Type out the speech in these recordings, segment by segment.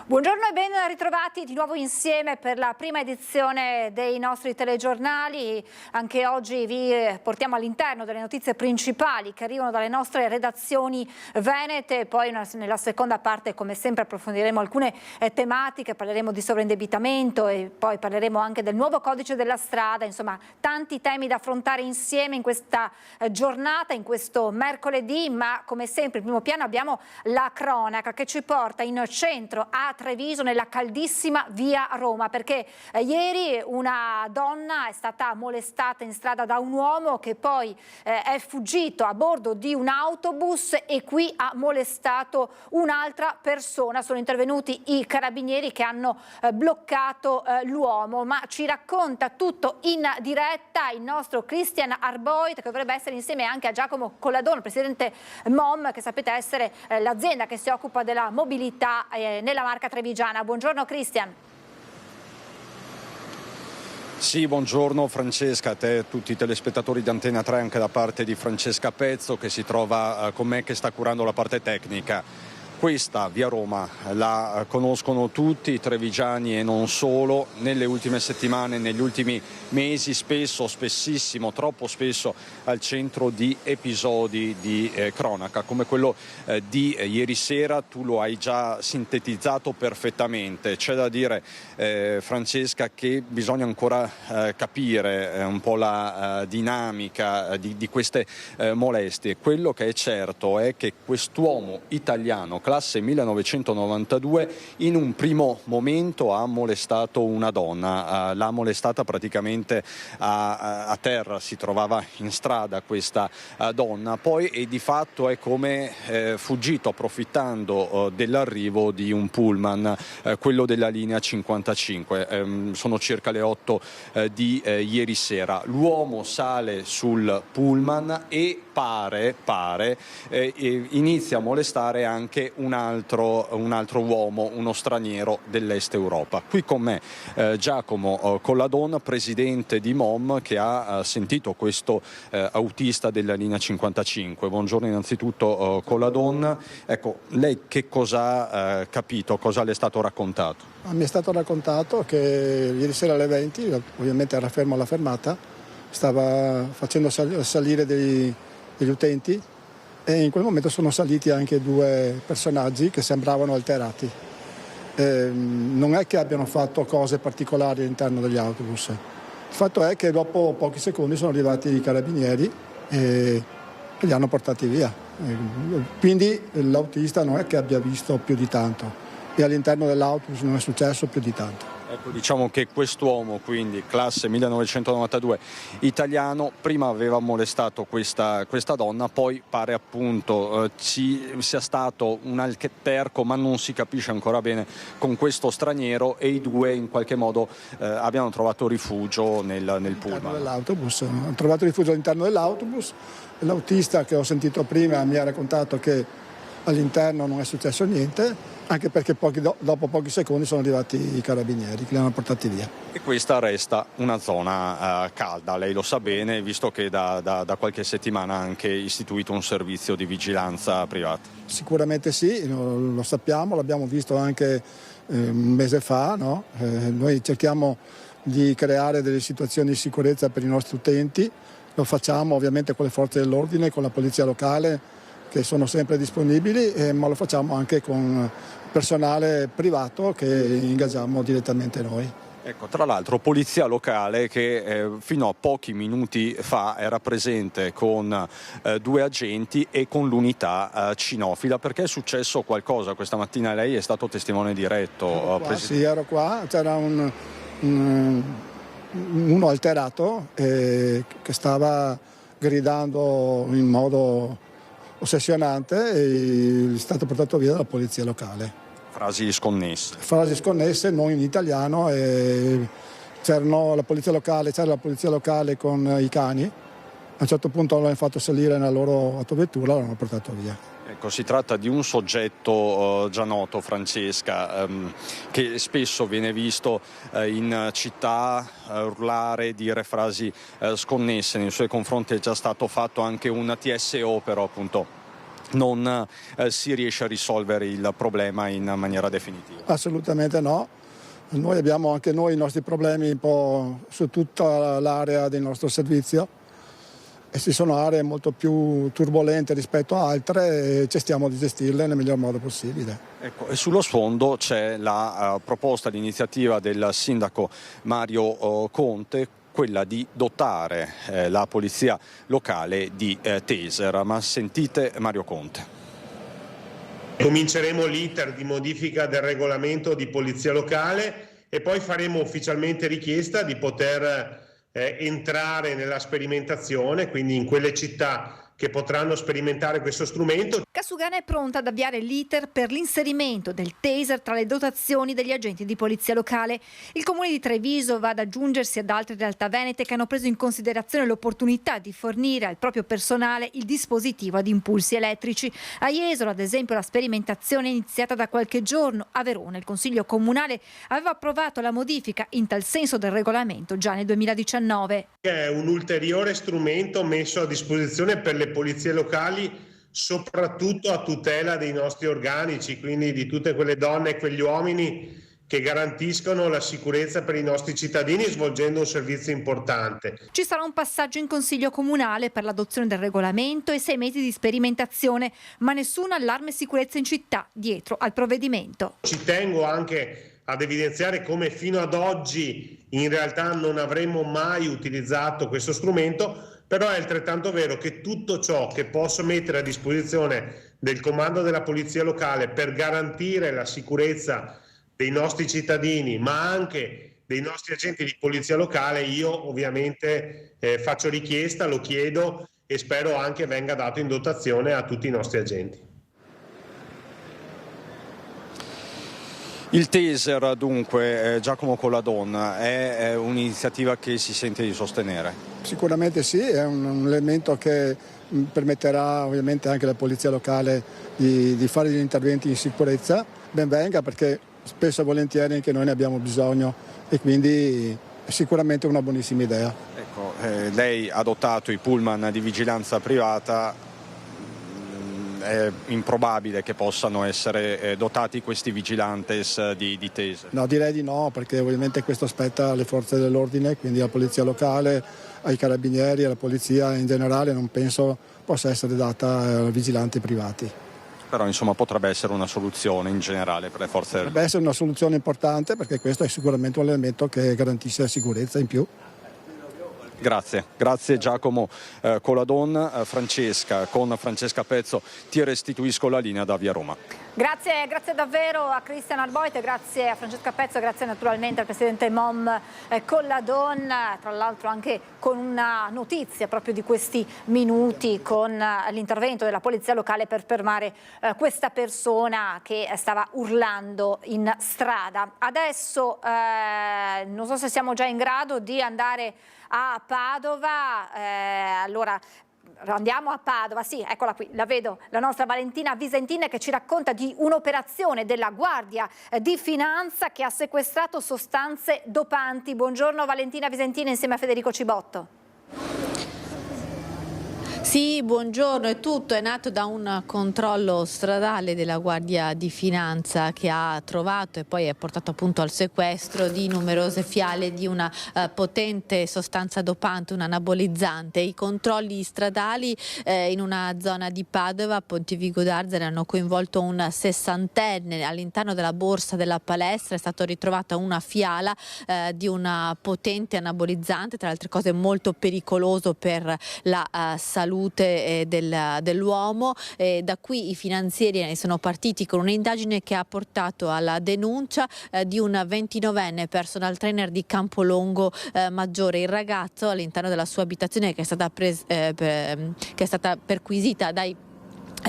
Buongiorno e ben ritrovati di nuovo insieme per la prima edizione dei nostri telegiornali. Anche oggi vi portiamo all'interno delle notizie principali che arrivano dalle nostre redazioni venete. Poi nella seconda parte, come sempre, approfondiremo alcune tematiche, parleremo di sovraindebitamento e poi parleremo anche del nuovo codice della strada. Insomma, tanti temi da affrontare insieme in questa giornata, in questo mercoledì, ma come sempre in primo piano abbiamo la cronaca che ci porta in centro a Treviso, nella caldissima via Roma, perché ieri una donna è stata molestata in strada da un uomo che poi è fuggito a bordo di un autobus e qui ha molestato un'altra persona. Sono intervenuti i carabinieri che hanno bloccato l'uomo, ma ci racconta tutto in diretta il nostro Christian Arboit, che dovrebbe essere insieme anche a Giacomo Colladone, presidente MOM, che sapete essere l'azienda che si occupa della mobilità nella marca trevigiana. Buongiorno Christian. Sì, buongiorno Francesca, a te e a tutti i telespettatori di Antena 3, anche da parte di Francesca Pezzo che si trova con me, che sta curando la parte tecnica. Questa via Roma la conoscono tutti i trevigiani e non solo. Nelle ultime settimane, negli ultimi mesi, spessissimo, troppo spesso al centro di episodi di cronaca come quello di ieri sera. Tu lo hai già sintetizzato perfettamente. C'è da dire, Francesca, che bisogna ancora capire un po' la dinamica di queste molestie. Quello che è certo è che quest'uomo italiano, classe 1992, in un primo momento ha molestato una donna, l'ha molestata praticamente a terra, si trovava in strada questa donna, poi e di fatto è come fuggito approfittando dell'arrivo di un pullman, quello della linea 55, sono circa le 8 di ieri sera. L'uomo sale sul pullman e pare inizia a molestare anche un altro uomo, uno straniero dell'est Europa. Qui con me Giacomo Colladone, presidente di MOM, che ha sentito questo autista della linea 55. Buongiorno innanzitutto Colladone. Ecco, lei che cosa ha capito, cosa le è stato raccontato? Mi è stato raccontato che ieri sera alle 20, ovviamente era fermo alla fermata, stava facendo salire degli utenti e in quel momento sono saliti anche due personaggi che sembravano alterati. Non è che abbiano fatto cose particolari all'interno degli autobus. Il fatto è che dopo pochi secondi sono arrivati i carabinieri e li hanno portati via. Quindi l'autista non è che abbia visto più di tanto e all'interno dell'autobus non è successo più di tanto. Ecco, diciamo che quest'uomo, quindi classe 1992, italiano, prima aveva molestato questa donna, poi pare appunto sia stato un alterco, ma non si capisce ancora bene, con questo straniero, e i due in qualche modo abbiano trovato rifugio nel pullman. Dell'autobus. Hanno trovato rifugio all'interno dell'autobus. L'autista che ho sentito prima mi ha raccontato che all'interno non è successo niente, anche perché dopo pochi secondi sono arrivati i carabinieri che li hanno portati via. E questa resta una zona calda, lei lo sa bene, visto che da qualche settimana ha anche istituito un servizio di vigilanza privata. Sicuramente sì, lo sappiamo, l'abbiamo visto anche un mese fa, no? Noi cerchiamo di creare delle situazioni di sicurezza per i nostri utenti, lo facciamo ovviamente con le forze dell'ordine, con la polizia locale, che sono sempre disponibili, ma lo facciamo anche con personale privato che ingaggiamo direttamente noi. Ecco, tra l'altro polizia locale che fino a pochi minuti fa era presente con due agenti e con l'unità cinofila. Perché è successo qualcosa questa mattina? Lei è stato testimone diretto. Sì, ero qua, c'era uno alterato che stava gridando in modo ossessionante e è stato portato via dalla polizia locale. Frasi sconnesse. Frasi sconnesse, non in italiano, e c'era la polizia locale con i cani. A un certo punto l'hanno fatto salire nella loro autovettura e l'hanno portato via. Ecco, si tratta di un soggetto già noto, Francesca, che spesso viene visto in città urlare, dire frasi sconnesse. Nei suoi confronti è già stato fatto anche un TSO, però appunto non si riesce a risolvere il problema in maniera definitiva. Assolutamente no. Noi abbiamo anche noi i nostri problemi un po' su tutta l'area del nostro servizio e ci sono aree molto più turbolente rispetto a altre e cerchiamo di gestirle nel miglior modo possibile. Ecco, e sullo sfondo c'è la proposta, l'iniziativa del sindaco Mario Conte, quella di dotare la polizia locale di taser. Ma sentite Mario Conte. Cominceremo l'iter di modifica del regolamento di polizia locale e poi faremo ufficialmente richiesta di poter entrare nella sperimentazione, quindi in quelle città che potranno sperimentare questo strumento. Casugana è pronta ad avviare l'iter per l'inserimento del taser tra le dotazioni degli agenti di polizia locale. Il comune di Treviso va ad aggiungersi ad altre realtà venete che hanno preso in considerazione l'opportunità di fornire al proprio personale il dispositivo ad impulsi elettrici. A Jesolo, ad esempio, la sperimentazione è iniziata da qualche giorno. A Verona il Consiglio Comunale aveva approvato la modifica in tal senso del regolamento già nel 2019. È un ulteriore strumento messo a disposizione per le polizie locali, soprattutto a tutela dei nostri organici, quindi di tutte quelle donne e quegli uomini che garantiscono la sicurezza per i nostri cittadini svolgendo un servizio importante. Ci sarà un passaggio in Consiglio Comunale per l'adozione del regolamento e 6 mesi di sperimentazione, ma nessun allarme sicurezza in città dietro al provvedimento. Ci tengo anche ad evidenziare come fino ad oggi in realtà non avremmo mai utilizzato questo strumento, però è altrettanto vero che tutto ciò che posso mettere a disposizione del comando della polizia locale per garantire la sicurezza dei nostri cittadini, ma anche dei nostri agenti di polizia locale, io ovviamente faccio richiesta, lo chiedo e spero anche venga dato in dotazione a tutti i nostri agenti. Il taser dunque, Giacomo Colladon, è un'iniziativa che si sente di sostenere? Sicuramente sì, è un elemento che permetterà ovviamente anche alla polizia locale di fare degli interventi in sicurezza. Ben venga, perché spesso e volentieri anche noi ne abbiamo bisogno e quindi è sicuramente una buonissima idea. Ecco, lei ha adottato i pullman di vigilanza privata. È improbabile che possano essere dotati questi vigilantes di taser? No, direi di no, perché ovviamente questo spetta alle forze dell'ordine, quindi alla polizia locale, ai carabinieri, alla polizia in generale. Non penso possa essere data a vigilanti privati. Però insomma potrebbe essere una soluzione in generale per le forze dell'ordine. Potrebbe essere una soluzione importante, perché questo è sicuramente un elemento che garantisce la sicurezza in più. Grazie Giacomo Colladon. Francesca, con Francesca Pezzo ti restituisco la linea da Via Roma. Grazie davvero a Cristian Arboit, grazie a Francesca Pezzo, grazie naturalmente al presidente MOM Colladon, tra l'altro anche con una notizia proprio di questi minuti, con l'intervento della polizia locale per fermare questa persona che stava urlando in strada. Adesso non so se siamo già in grado di andare a Padova, allora andiamo a Padova, sì, eccola qui, la vedo, la nostra Valentina Visentin che ci racconta di un'operazione della Guardia di Finanza che ha sequestrato sostanze dopanti. Buongiorno Valentina Visentin insieme a Federico Cibotto. Sì, buongiorno. Tutto è nato da un controllo stradale della Guardia di Finanza che ha trovato e poi ha portato appunto al sequestro di numerose fiale di una potente sostanza dopante, un anabolizzante. I controlli stradali in una zona di Padova, a Pontevico d'Arzere, hanno coinvolto un 60enne. All'interno della borsa della palestra è stata ritrovata una fiala di una potente anabolizzante, tra le altre cose molto pericoloso per la salute dell'uomo. Da qui i finanzieri ne sono partiti con un'indagine che ha portato alla denuncia di un 29enne personal trainer di Campolongo Maggiore. Il ragazzo, all'interno della sua abitazione che è stata perquisita dai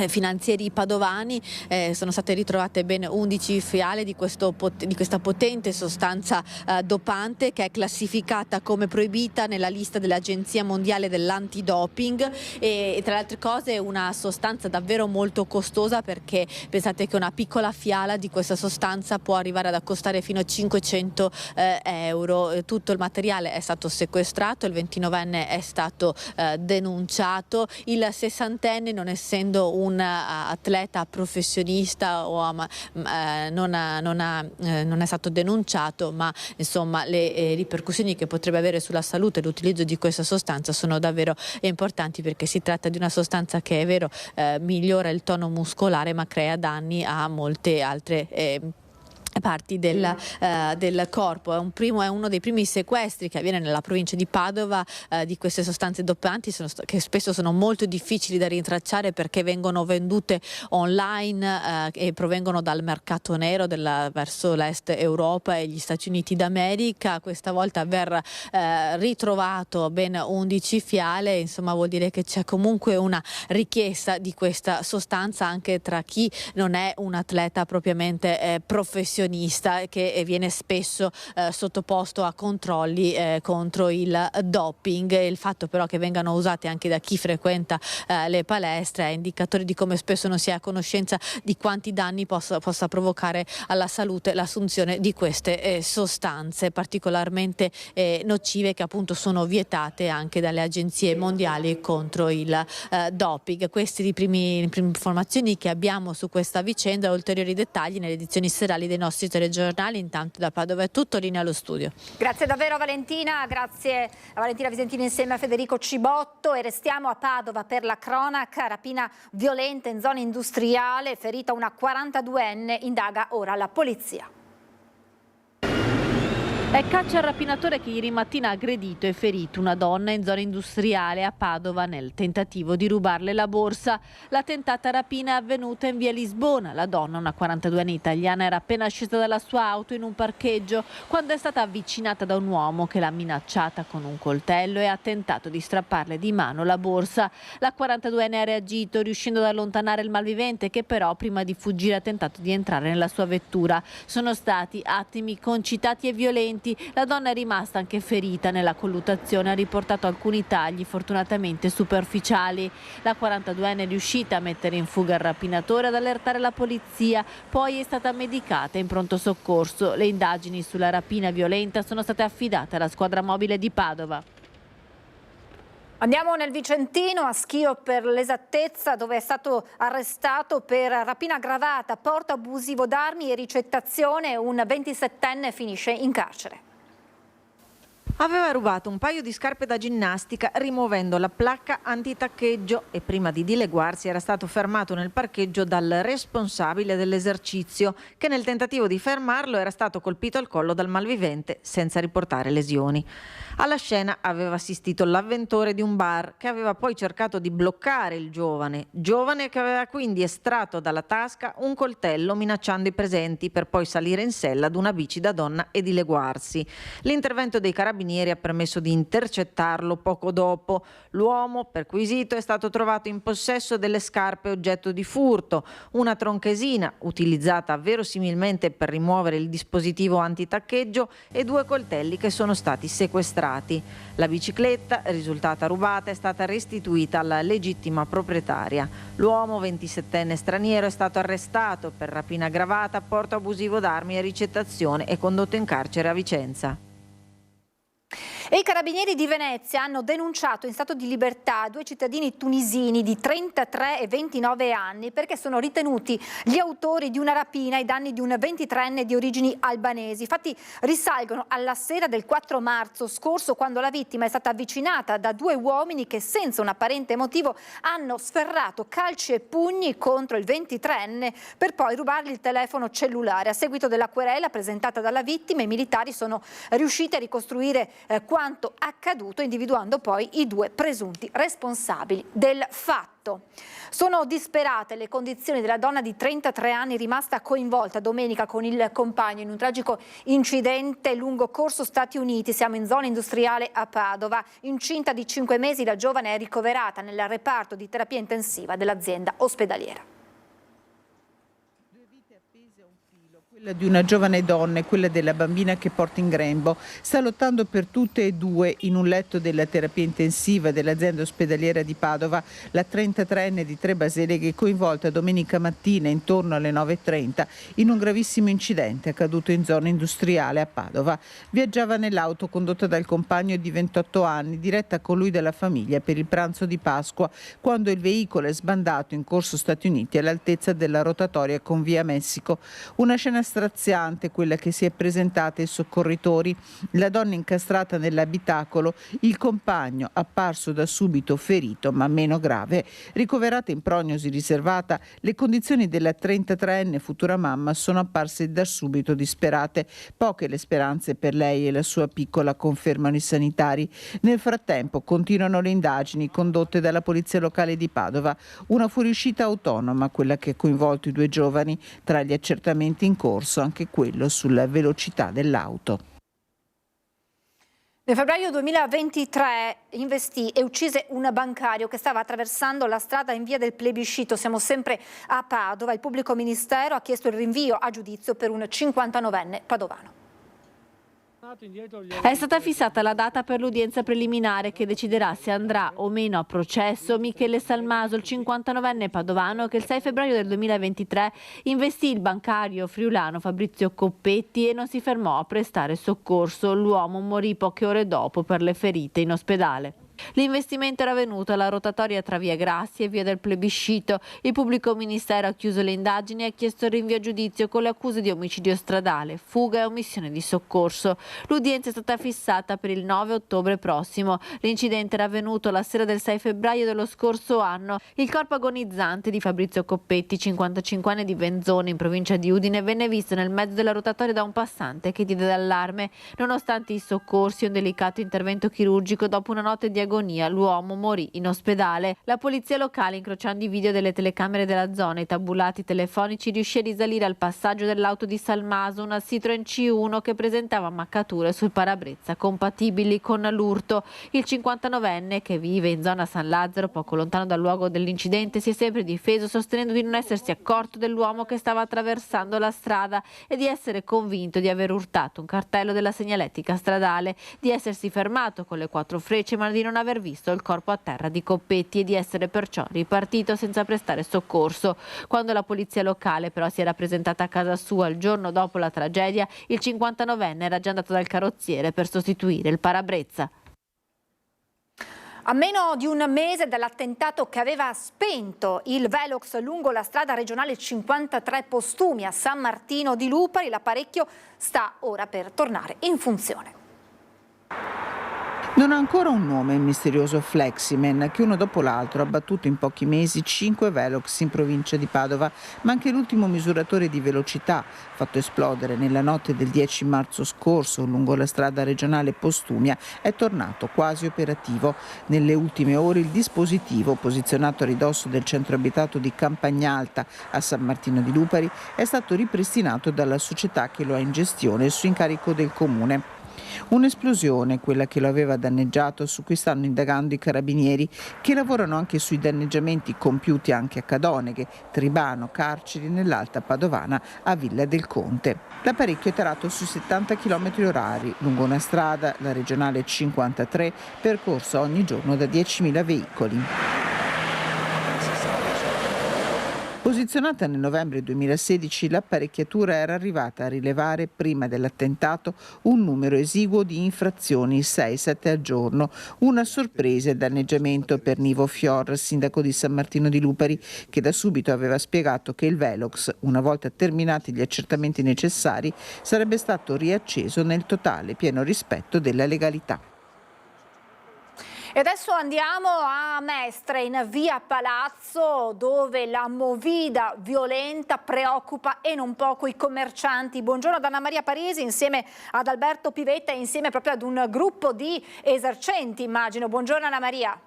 finanzieri padovani, sono state ritrovate ben 11 fiale di questa potente sostanza dopante, che è classificata come proibita nella lista dell'Agenzia Mondiale dell'Antidoping, e tra le altre cose è una sostanza davvero molto costosa, perché pensate che una piccola fiala di questa sostanza può arrivare ad costare fino a 500 euro. Tutto il materiale è stato sequestrato, il 29enne è stato denunciato. Il 60enne, non essendo un atleta professionista o non è stato denunciato, ma insomma le ripercussioni che potrebbe avere sulla salute l'utilizzo di questa sostanza sono davvero importanti, perché si tratta di una sostanza che è vero migliora il tono muscolare, ma crea danni a molte altre parti del corpo. È uno dei primi sequestri che avviene nella provincia di Padova di queste sostanze dopanti, che spesso sono molto difficili da rintracciare perché vengono vendute online e provengono dal mercato nero verso l'est Europa e gli Stati Uniti d'America. Questa volta aver ritrovato ben 11 fiale, insomma, vuol dire che c'è comunque una richiesta di questa sostanza anche tra chi non è un atleta propriamente professionista, che viene spesso sottoposto a controlli contro il doping. Il fatto però che vengano usate anche da chi frequenta le palestre è indicatore di come spesso non si è a conoscenza di quanti danni possa provocare alla salute l'assunzione di queste sostanze particolarmente nocive, che appunto sono vietate anche dalle agenzie mondiali contro il doping. Queste le prime informazioni che abbiamo su questa vicenda. Ulteriori dettagli nelle edizioni serali dei nostri telegiornali. Intanto da Padova è tutto, linea allo studio. Grazie davvero Valentina, grazie a Valentina Visentini insieme a Federico Cibotto, e restiamo a Padova per la cronaca. Rapina violenta in zona industriale, ferita una 42enne, indaga ora la polizia. È caccia al rapinatore che ieri mattina ha aggredito e ferito una donna in zona industriale a Padova nel tentativo di rubarle la borsa. La tentata rapina è avvenuta in via Lisbona. La donna, una 42enne italiana, era appena scesa dalla sua auto in un parcheggio quando è stata avvicinata da un uomo che l'ha minacciata con un coltello e ha tentato di strapparle di mano la borsa. La 42enne ha reagito riuscendo ad allontanare il malvivente, che però prima di fuggire ha tentato di entrare nella sua vettura. Sono stati attimi concitati e violenti. La donna è rimasta anche ferita nella colluttazione, ha riportato alcuni tagli fortunatamente superficiali. La 42enne è riuscita a mettere in fuga il rapinatore e ad allertare la polizia, poi è stata medicata in pronto soccorso. Le indagini sulla rapina violenta sono state affidate alla squadra mobile di Padova. Andiamo nel Vicentino, a Schio per l'esattezza, dove è stato arrestato per rapina aggravata, porto abusivo d'armi e ricettazione. Un 27enne finisce in carcere. Aveva rubato un paio di scarpe da ginnastica rimuovendo la placca antitaccheggio e prima di dileguarsi era stato fermato nel parcheggio dal responsabile dell'esercizio, che nel tentativo di fermarlo era stato colpito al collo dal malvivente senza riportare lesioni. Alla scena aveva assistito l'avventore di un bar, che aveva poi cercato di bloccare il giovane che aveva quindi estratto dalla tasca un coltello minacciando i presenti, per poi salire in sella ad una bici da donna e dileguarsi. L'intervento dei carabinieri ha permesso di intercettarlo poco dopo. L'uomo perquisito è stato trovato in possesso delle scarpe oggetto di furto, una tronchesina utilizzata verosimilmente per rimuovere il dispositivo antitaccheggio e 2 coltelli che sono stati sequestrati. La bicicletta, risultata rubata, è stata restituita alla legittima proprietaria. L'uomo, 27enne straniero, è stato arrestato per rapina aggravata, porto abusivo d'armi e ricettazione e condotto in carcere a Vicenza. E i carabinieri di Venezia hanno denunciato in stato di libertà 2 cittadini tunisini di 33 e 29 anni perché sono ritenuti gli autori di una rapina ai danni di un 23enne di origini albanesi. Infatti risalgono alla sera del 4 marzo scorso, quando la vittima è stata avvicinata da 2 uomini che senza un apparente motivo hanno sferrato calci e pugni contro il 23enne per poi rubargli il telefono cellulare. A seguito della querela presentata dalla vittima, i militari sono riusciti a ricostruire quanto accaduto, individuando poi i 2 presunti responsabili del fatto. Sono disperate le condizioni della donna di 33 anni rimasta coinvolta domenica con il compagno in un tragico incidente lungo Corso Stati Uniti. Siamo in zona industriale a Padova. Incinta di 5 mesi, la giovane è ricoverata nel reparto di terapia intensiva dell'azienda ospedaliera. Quella di una giovane donna e quella della bambina che porta in grembo. Sta lottando per tutte e due in un letto della terapia intensiva dell'azienda ospedaliera di Padova la 33enne di Trebaseleghe, coinvolta domenica mattina intorno alle 9:30 in un gravissimo incidente accaduto in zona industriale a Padova. Viaggiava nell'auto condotta dal compagno di 28 anni, diretta con lui dalla famiglia per il pranzo di Pasqua, quando il veicolo è sbandato in corso Stati Uniti all'altezza della rotatoria con via Messico. Una scena straziante quella che si è presentata ai soccorritori. La donna incastrata nell'abitacolo, il compagno apparso da subito ferito ma meno grave. Ricoverata in prognosi riservata, le condizioni della 33enne futura mamma sono apparse da subito disperate. Poche le speranze per lei e la sua piccola, confermano i sanitari. Nel frattempo continuano le indagini condotte dalla polizia locale di Padova. Una fuoriuscita autonoma, quella che ha coinvolto i due giovani, tra gli accertamenti in corso anche quello sulla velocità dell'auto. Nel febbraio 2023 investì e uccise un bancario che stava attraversando la strada in via del Plebiscito. Siamo sempre a Padova. Il pubblico ministero ha chiesto il rinvio a giudizio per un 59enne padovano. È stata fissata la data per l'udienza preliminare che deciderà se andrà o meno a processo Michele Salmaso, il 59enne padovano che il 6 febbraio del 2023 investì il bancario friulano Fabrizio Coppetti e non si fermò a prestare soccorso. L'uomo morì poche ore dopo per le ferite in ospedale. L'investimento era avvenuto alla rotatoria tra via Grassi e via del Plebiscito. Il pubblico ministero ha chiuso le indagini e ha chiesto il rinvio a giudizio con le accuse di omicidio stradale, fuga e omissione di soccorso. L'udienza è stata fissata per il 9 ottobre prossimo. L'incidente era avvenuto la sera del 6 febbraio dello scorso anno. Il corpo agonizzante di Fabrizio Coppetti, 55enne di Venzone in provincia di Udine, venne visto nel mezzo della rotatoria da un passante che diede d'allarme. Nonostante i soccorsi e un delicato intervento chirurgico, dopo una notte di agonia, l'uomo morì in ospedale. La polizia locale, incrociando i video delle telecamere della zona e i tabulati telefonici, riuscì a risalire al passaggio dell'auto di Salmaso, una Citroen C1 che presentava maccature sul parabrezza compatibili con l'urto. Il 59enne, che vive in zona San Lazzaro, poco lontano dal luogo dell'incidente, si è sempre difeso sostenendo di non essersi accorto dell'uomo che stava attraversando la strada e di essere convinto di aver urtato un cartello della segnaletica stradale, di essersi fermato con le 4 frecce ma di non aver visto il corpo a terra di Coppetti e di essere perciò ripartito senza prestare soccorso. Quando la polizia locale però si era presentata a casa sua il giorno dopo la tragedia, il 59enne era già andato dal carrozziere per sostituire il parabrezza. A meno di un mese dall'attentato che aveva spento il Velox lungo la strada regionale 53 Postumi a San Martino di Lupari, l'apparecchio sta ora per tornare in funzione. Non ha ancora un nome il misterioso Fleximan che uno dopo l'altro ha battuto in pochi mesi 5 Velox in provincia di Padova, ma anche l'ultimo misuratore di velocità fatto esplodere nella notte del 10 marzo scorso lungo la strada regionale Postumia è tornato quasi operativo. Nelle ultime ore il dispositivo, posizionato a ridosso del centro abitato di Campagnalta a San Martino di Lupari, è stato ripristinato dalla società che lo ha in gestione su incarico del comune. Un'esplosione, quella che lo aveva danneggiato, su cui stanno indagando i carabinieri, che lavorano anche sui danneggiamenti compiuti anche a Cadoneghe, Tribano, Carceri nell'Alta Padovana a Villa del Conte. L'apparecchio è tarato sui 70 km/h lungo una strada, la regionale 53, percorsa ogni giorno da 10.000 veicoli. Posizionata nel novembre 2016, l'apparecchiatura era arrivata a rilevare prima dell'attentato un numero esiguo di infrazioni, 6-7 al giorno. Una sorpresa e danneggiamento per Nivo Fior, sindaco di San Martino di Lupari, che da subito aveva spiegato che il Velox, una volta terminati gli accertamenti necessari, sarebbe stato riacceso nel totale pieno rispetto della legalità. E adesso andiamo a Mestre, in via Palazzo, dove la movida violenta preoccupa e non poco i commercianti. Buongiorno ad Anna Maria Parisi insieme ad Alberto Pivetta e insieme proprio ad un gruppo di esercenti, immagino. Buongiorno Anna Maria.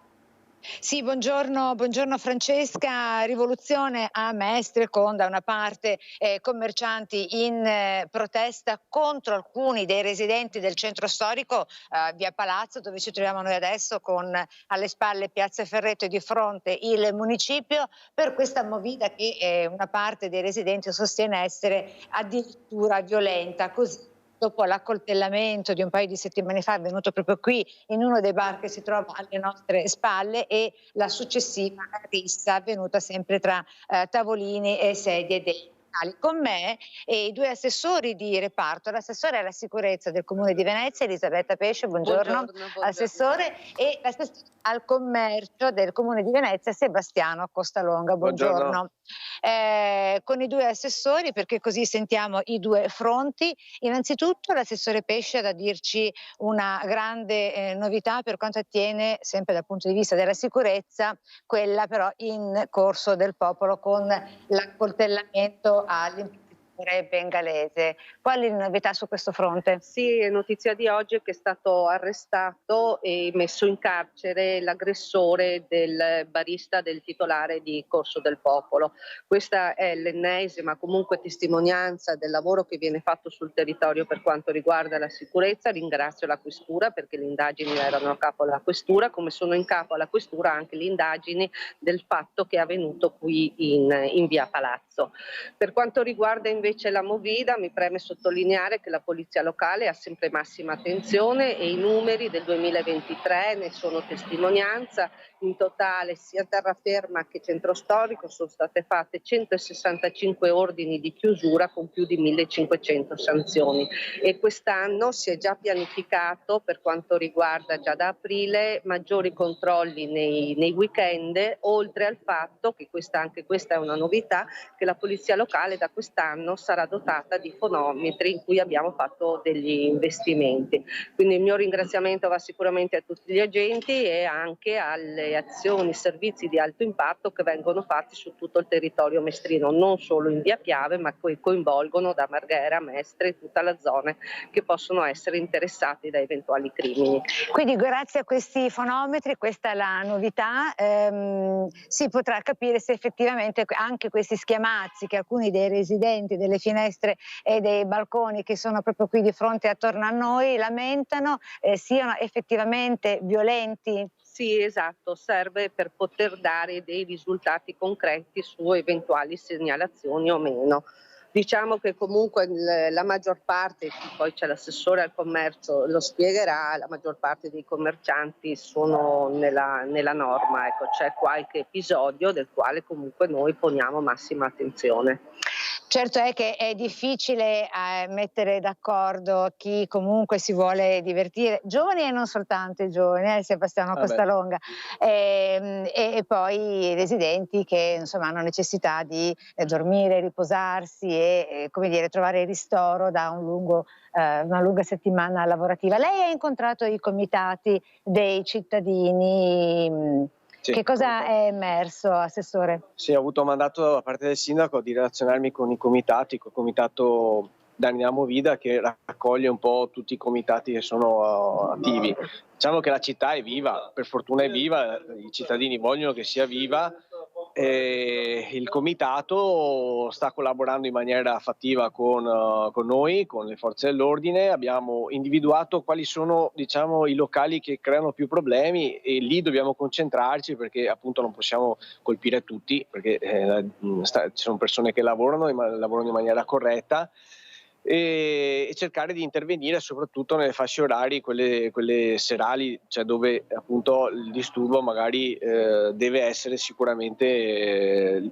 Sì, buongiorno Francesca. Rivoluzione a Mestre con da una parte commercianti in protesta contro alcuni dei residenti del centro storico via Palazzo, dove ci troviamo noi adesso, con alle spalle Piazza Ferretto e di fronte il municipio, per questa movida che una parte dei residenti sostiene essere addirittura violenta, così dopo l'accoltellamento di un paio di settimane fa, avvenuto proprio qui in uno dei bar che si trova alle nostre spalle, e la successiva rissa avvenuta sempre tra tavolini e sedie dei locali. Con me i due assessori di reparto, l'assessore alla sicurezza del Comune di Venezia, Elisabetta Pesce, buongiorno. Assessore, e l'assessore al commercio del Comune di Venezia, Sebastiano Costalonga, buongiorno. Con i due assessori, perché così sentiamo i due fronti. Innanzitutto l'assessore Pesce ha da dirci una grande novità per quanto attiene, sempre dal punto di vista della sicurezza, quella però in Corso del Popolo con l'accoltellamento all'imprenditore bengalese. Quali novità su questo fronte? Sì, è notizia di oggi che è stato arrestato e messo in carcere l'aggressore del barista del titolare di Corso del Popolo. Questa è l'ennesima comunque testimonianza del lavoro che viene fatto sul territorio per quanto riguarda la sicurezza. Ringrazio la Questura, perché le indagini erano a capo alla Questura, come sono in capo alla Questura anche le indagini del fatto che è avvenuto qui in via Palazzo. Per quanto riguarda invece la movida, mi preme sottolineare che la Polizia Locale ha sempre massima attenzione e i numeri del 2023 ne sono testimonianza. In totale, sia terraferma che centro storico, sono state fatte 165 ordini di chiusura con più di 1500 sanzioni, e quest'anno si è già pianificato, per quanto riguarda già da aprile, maggiori controlli nei weekend, oltre al fatto che anche questa è una novità, che la Polizia Locale da quest'anno sarà dotata di fonometri in cui abbiamo fatto degli investimenti. Quindi il mio ringraziamento va sicuramente a tutti gli agenti e anche alle azioni, servizi di alto impatto che vengono fatti su tutto il territorio mestrino, non solo in via Piave, ma che coinvolgono da Marghera, Mestre, tutta la zona, che possono essere interessati da eventuali crimini. Quindi grazie a questi fonometri, questa è la novità, si potrà capire se effettivamente anche questi schiamazzi che alcuni dei residenti delle finestre e dei balconi che sono proprio qui di fronte attorno a noi lamentano siano effettivamente violenti. Sì, esatto, serve per poter dare dei risultati concreti su eventuali segnalazioni o meno. Diciamo che comunque la maggior parte, poi c'è l'assessore al commercio, lo spiegherà, la maggior parte dei commercianti sono nella norma, ecco, c'è qualche episodio del quale comunque noi poniamo massima attenzione. Certo è che è difficile mettere d'accordo chi comunque si vuole divertire, giovani e non soltanto i giovani, Sebastiano Costalonga, e poi i residenti che insomma hanno necessità di dormire, riposarsi e come dire, trovare ristoro da una lunga settimana lavorativa. Lei ha incontrato i comitati dei cittadini. Sì, che cosa è emerso, Assessore? Sì, ho avuto mandato da parte del Sindaco di relazionarmi con i comitati, col comitato Danni alla Movida, che raccoglie un po' tutti i comitati che sono attivi. Diciamo che la città è viva, per fortuna è viva, i cittadini vogliono che sia viva, e il comitato sta collaborando in maniera fattiva con noi, con le forze dell'ordine. Abbiamo individuato quali sono, diciamo, i locali che creano più problemi, e lì dobbiamo concentrarci, perché appunto non possiamo colpire tutti, perché ci sono persone che lavorano in maniera corretta, e cercare di intervenire soprattutto nelle fasce orarie, quelle serali, cioè dove appunto il disturbo magari deve essere sicuramente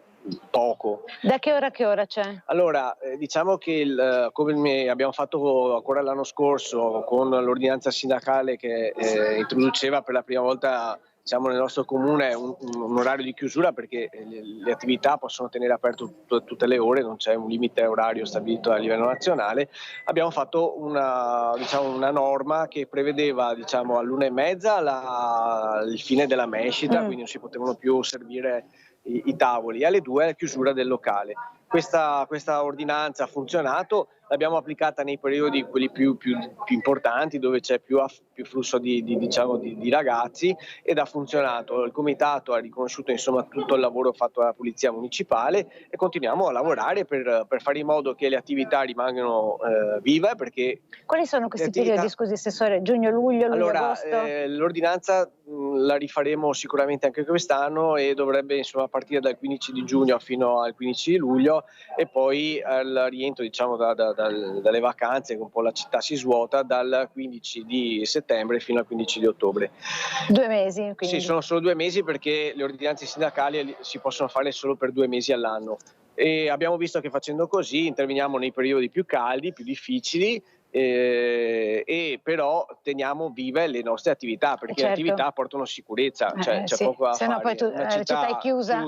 poco. Da che ora a che ora c'è? Allora, diciamo che come abbiamo fatto ancora l'anno scorso con l'ordinanza sindacale che introduceva per la prima volta, diciamo, nel nostro comune un orario di chiusura, perché le attività possono tenere aperto tutte le ore, non c'è un limite orario stabilito a livello nazionale. Abbiamo fatto una norma che prevedeva, diciamo, all'1:30 il fine della mescita, quindi non si potevano più servire i tavoli, e alle 2 la chiusura del locale. Questa ordinanza ha funzionato, l'abbiamo applicata nei periodi quelli più importanti, dove c'è più flusso di ragazzi, ed ha funzionato. Il comitato ha riconosciuto insomma tutto il lavoro fatto dalla polizia municipale e continuiamo a lavorare per fare in modo che le attività rimangano vive. Perché quali sono questi periodi, scusi Assessore? Giugno, luglio, agosto? L'ordinanza la rifaremo sicuramente anche quest'anno e dovrebbe insomma partire dal 15 di giugno fino al 15 di luglio e poi al rientro diciamo dalle vacanze, che un po' la città si svuota, dal 15 di settembre fino al 15 di ottobre. 2 mesi? Quindi. Sì, sono solo 2 mesi, perché le ordinanze sindacali si possono fare solo per 2 mesi all'anno, e abbiamo visto che facendo così interveniamo nei periodi più caldi, più difficili, e però teniamo vive le nostre attività, perché le attività portano sicurezza, c'è poco da fare. Poi una città è chiusa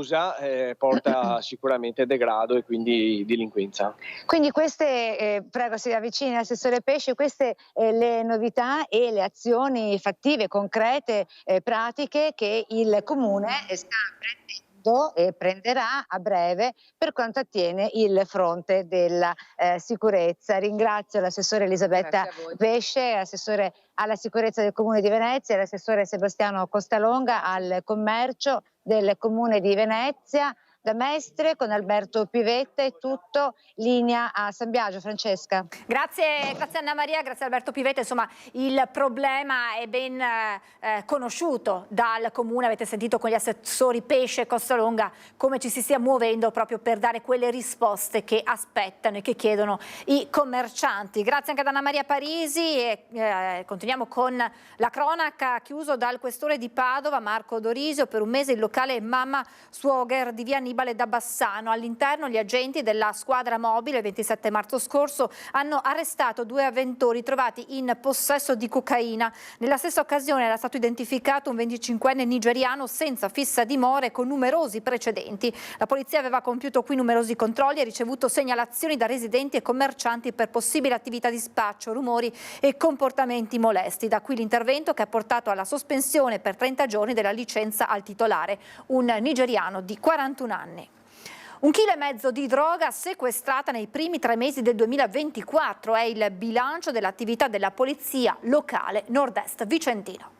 porta sicuramente degrado e quindi delinquenza. Quindi queste, prego si avvicina Assessore Pesce, queste le novità e le azioni fattive, concrete, pratiche che il Comune sta prendendo e prenderà a breve per quanto attiene il fronte della sicurezza. Ringrazio l'assessore Elisabetta Pesce, assessore alla sicurezza del Comune di Venezia, e l'assessore Sebastiano Costalonga al commercio del Comune di Venezia. Da Mestre con Alberto Pivetta è tutto, linea a San Biagio. Francesca. Grazie Anna Maria, grazie Alberto Pivetta. Insomma, il problema è ben conosciuto dal Comune, avete sentito con gli assessori Pesce e Costalonga come ci si stia muovendo proprio per dare quelle risposte che aspettano e che chiedono i commercianti. Grazie anche ad Anna Maria Parisi e continuiamo con la cronaca. Chiuso dal questore di Padova Marco Dorisio, per un mese il locale Mamma Swogger di via Annibale da Bassano. All'interno gli agenti della squadra mobile il 27 marzo scorso hanno arrestato 2 avventori trovati in possesso di cocaina. Nella stessa occasione era stato identificato un 25enne nigeriano senza fissa dimora e con numerosi precedenti. La polizia aveva compiuto qui numerosi controlli e ricevuto segnalazioni da residenti e commercianti per possibili attività di spaccio, rumori e comportamenti molesti. Da qui l'intervento che ha portato alla sospensione per 30 giorni della licenza al titolare, un nigeriano di 41 anni. 1,5 chili di droga sequestrata nei primi 3 mesi del 2024 è il bilancio dell'attività della polizia locale nord-est vicentino.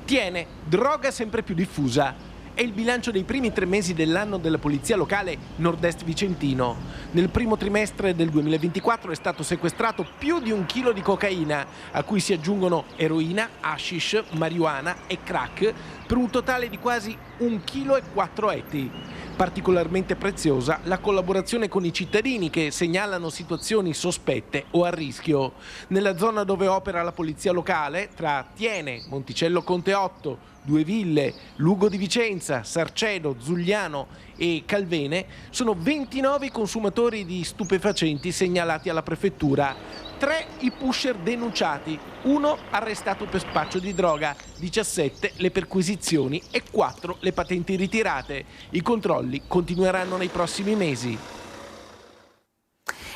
Tiene, droga sempre più diffusa. È il bilancio dei primi 3 mesi dell'anno della polizia locale nord-est vicentino. Nel primo trimestre del 2024 è stato sequestrato più di 1 chilo di cocaina, a cui si aggiungono eroina, hashish, marijuana e crack, per un totale di quasi 1,4 kg. Particolarmente preziosa la collaborazione con i cittadini che segnalano situazioni sospette o a rischio. Nella zona dove opera la polizia locale, tra Tiene, Monticello Conte 8, Due Ville, Lugo di Vicenza, Sarcedo, Zugliano e Calvene, sono 29 i consumatori di stupefacenti segnalati alla prefettura. 3 i pusher denunciati, 1 arrestato per spaccio di droga, 17 le perquisizioni e 4 le patenti ritirate. I controlli continueranno nei prossimi mesi.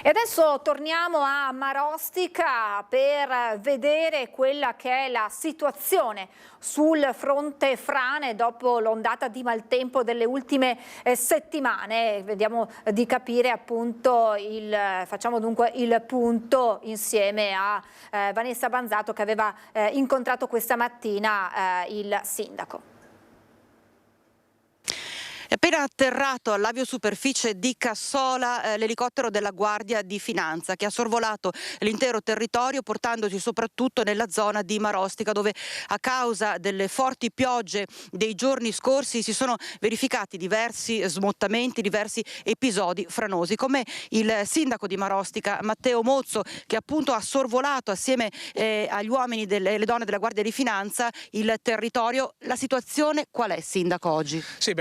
E adesso torniamo a Marostica per vedere quella che è la situazione sul fronte frane dopo l'ondata di maltempo delle ultime settimane. Vediamo di capire appunto facciamo dunque il punto insieme a Vanessa Banzato, che aveva incontrato questa mattina il sindaco. È appena atterrato all'aviosuperficie di Cassola l'elicottero della Guardia di Finanza, che ha sorvolato l'intero territorio portandosi soprattutto nella zona di Marostica, dove a causa delle forti piogge dei giorni scorsi si sono verificati diversi smottamenti, diversi episodi franosi, come il sindaco di Marostica Matteo Mozzo, che appunto ha sorvolato assieme agli uomini e le donne della Guardia di Finanza il territorio. La situazione qual è, sindaco, oggi? Sì,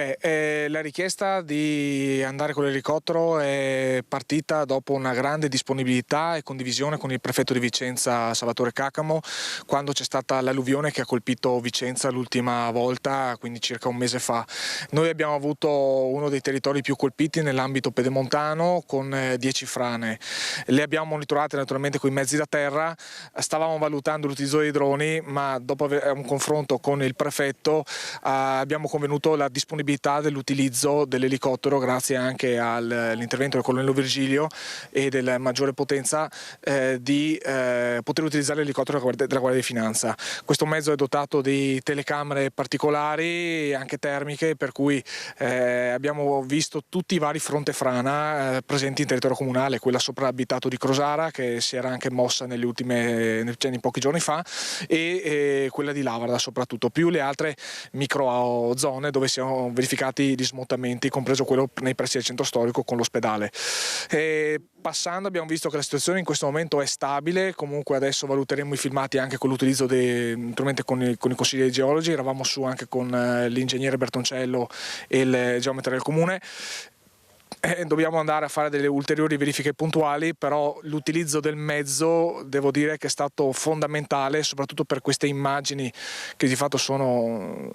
la richiesta di andare con l'elicottero è partita dopo una grande disponibilità e condivisione con il prefetto di Vicenza Salvatore Cacamo, quando c'è stata l'alluvione che ha colpito Vicenza l'ultima volta, quindi circa un mese fa. Noi abbiamo avuto uno dei territori più colpiti nell'ambito pedemontano, con 10 frane. Le abbiamo monitorate naturalmente con i mezzi da terra, stavamo valutando l'utilizzo dei droni, ma dopo un confronto con il prefetto abbiamo convenuto la disponibilità dell'utilizzo l'utilizzo dell'elicottero, grazie anche all'intervento del colonnello Virgilio e della maggiore potenza, di poter utilizzare l'elicottero della Guardia di Finanza. Questo mezzo è dotato di telecamere particolari, anche termiche, per cui abbiamo visto tutti i vari fronte frana presenti in territorio comunale, quella sopra l'abitato di Crosara che si era anche mossa in pochi giorni fa, e quella di Lavarda soprattutto, più le altre microzone dove si sono verificati gli smottamenti, compreso quello nei pressi del centro storico con l'ospedale. Passando abbiamo visto che la situazione in questo momento è stabile, comunque adesso valuteremo i filmati anche con l'utilizzo naturalmente con i consigli dei geologi, eravamo su anche con l'ingegnere Bertoncello e il geometra del comune. Dobbiamo andare a fare delle ulteriori verifiche puntuali, però l'utilizzo del mezzo devo dire che è stato fondamentale, soprattutto per queste immagini che di fatto sono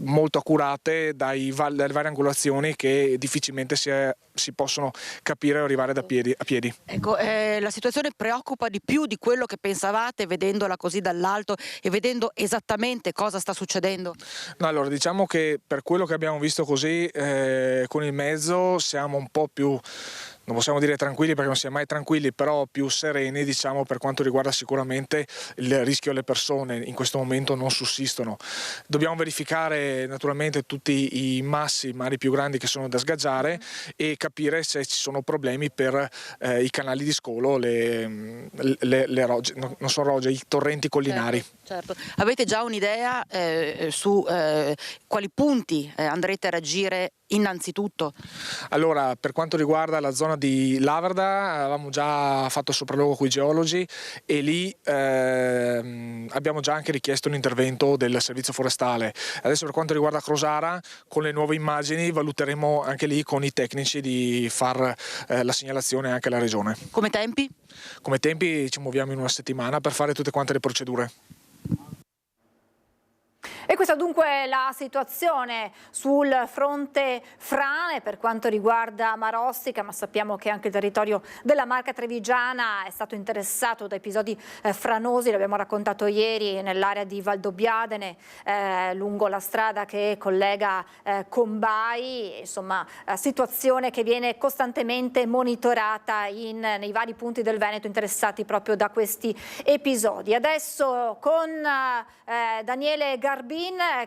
molto accurate dalle varie angolazioni che difficilmente si possono capire o arrivare a piedi. Ecco, la situazione preoccupa di più di quello che pensavate vedendola così dall'alto e vedendo esattamente cosa sta succedendo? No, allora diciamo che per quello che abbiamo visto così con il mezzo siamo un po' più, non possiamo dire tranquilli perché non siamo mai tranquilli, però più sereni, diciamo, per quanto riguarda sicuramente il rischio alle persone. In questo momento non sussistono. Dobbiamo verificare naturalmente tutti i mari più grandi che sono da sgaggiare e capire se ci sono problemi per i canali di scolo, le rogge, non sono rogge, i torrenti collinari. Certo. Avete già un'idea su quali punti andrete a reagire innanzitutto? Allora, per quanto riguarda la zona di Lavarda avevamo già fatto sopralluogo con i geologi e lì abbiamo già anche richiesto un intervento del servizio forestale. Adesso per quanto riguarda Crosara, con le nuove immagini valuteremo anche lì con i tecnici di far la segnalazione anche alla regione. Come tempi? Come tempi ci muoviamo in una settimana per fare tutte quante le procedure. E questa dunque è la situazione sul fronte frane per quanto riguarda Marostica, ma sappiamo che anche il territorio della Marca Trevigiana è stato interessato da episodi franosi, l'abbiamo raccontato ieri nell'area di Valdobbiadene, lungo la strada che collega Combai, insomma situazione che viene costantemente monitorata nei vari punti del Veneto interessati proprio da questi episodi. Adesso con Daniele Garbin,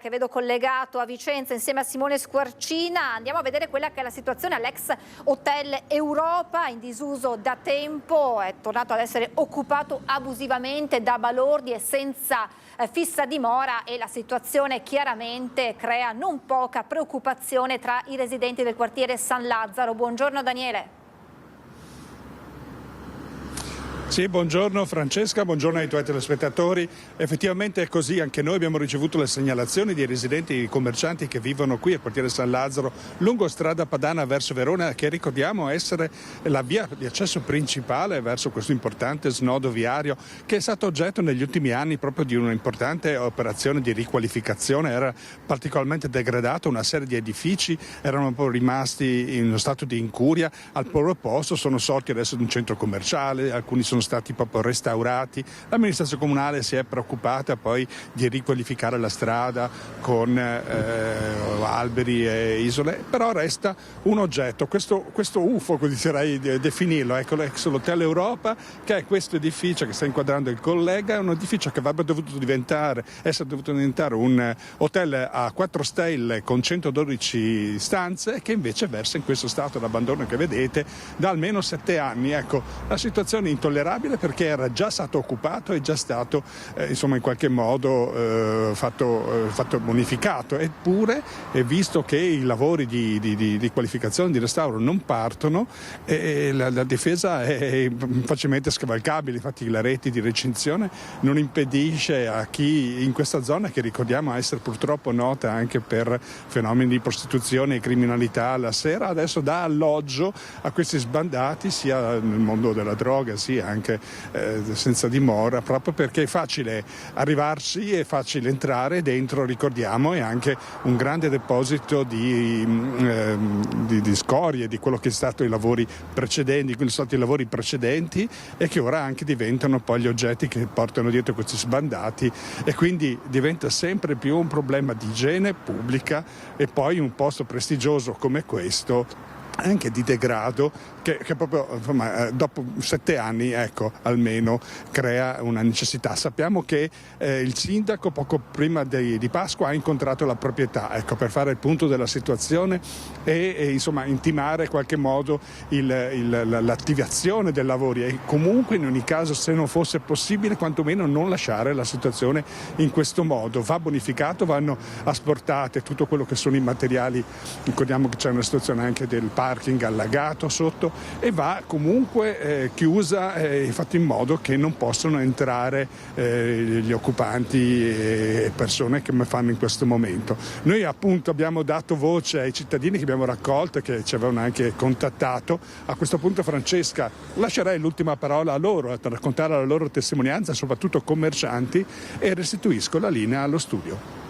che vedo collegato a Vicenza insieme a Simone Squarcina, andiamo a vedere quella che è la situazione all'ex Hotel Europa, in disuso da tempo, è tornato ad essere occupato abusivamente da balordi e senza fissa dimora, e la situazione chiaramente crea non poca preoccupazione tra i residenti del quartiere San Lazzaro. Buongiorno Daniele. Sì, buongiorno Francesca, buongiorno ai tuoi telespettatori. Effettivamente è così, anche noi abbiamo ricevuto le segnalazioni di residenti e commercianti che vivono qui al quartiere San Lazzaro, lungo strada Padana verso Verona, che ricordiamo essere la via di accesso principale verso questo importante snodo viario che è stato oggetto negli ultimi anni proprio di un'importante operazione di riqualificazione. Era particolarmente degradato, una serie di edifici erano un po' rimasti in uno stato di incuria, al loro posto sono sorti adesso un centro commerciale, alcuni sono stati proprio restaurati. L'amministrazione comunale si è preoccupata poi di riqualificare la strada con alberi e isole, però resta un oggetto, questo UFO, così direi definirlo, ecco, l'Hotel Europa, che è questo edificio che sta inquadrando il collega, è un edificio che avrebbe dovuto essere dovuto diventare un hotel a 4 stelle con 112 stanze, e che invece versa in questo stato d'abbandono che vedete da almeno 7 anni. Ecco, la situazione è intollerabile perché era già stato occupato, è già stato insomma in qualche modo fatto bonificato, eppure visto che i lavori di qualificazione, di restauro non partono, la difesa è facilmente scavalcabile. Infatti la rete di recinzione non impedisce a chi in questa zona, che ricordiamo essere purtroppo nota anche per fenomeni di prostituzione e criminalità la sera, adesso dà alloggio a questi sbandati sia nel mondo della droga sia anche anche senza dimora, proprio perché è facile arrivarsi, è facile entrare dentro, ricordiamo, è anche un grande deposito di scorie di quello che sono stati i lavori precedenti e che ora anche diventano poi gli oggetti che portano dietro questi sbandati, e quindi diventa sempre più un problema di igiene pubblica, e poi un posto prestigioso come questo anche di degrado che proprio insomma, dopo 7 anni almeno crea una necessità. Sappiamo che il sindaco poco prima di Pasqua ha incontrato la proprietà per fare il punto della situazione e insomma intimare in qualche modo l'attivazione dei lavori, e comunque in ogni caso, se non fosse possibile, quantomeno non lasciare la situazione in questo modo. Va bonificato, vanno asportate tutto quello che sono i materiali, ricordiamo che c'è una situazione anche del parking allagato sotto, e va comunque chiusa e fatto in modo che non possano entrare gli occupanti e persone che fanno in questo momento. Noi appunto abbiamo dato voce ai cittadini che abbiamo raccolto e che ci avevano anche contattato. A questo punto, Francesca, lascerei l'ultima parola a loro, per raccontare la loro testimonianza, soprattutto commercianti, e restituisco la linea allo studio.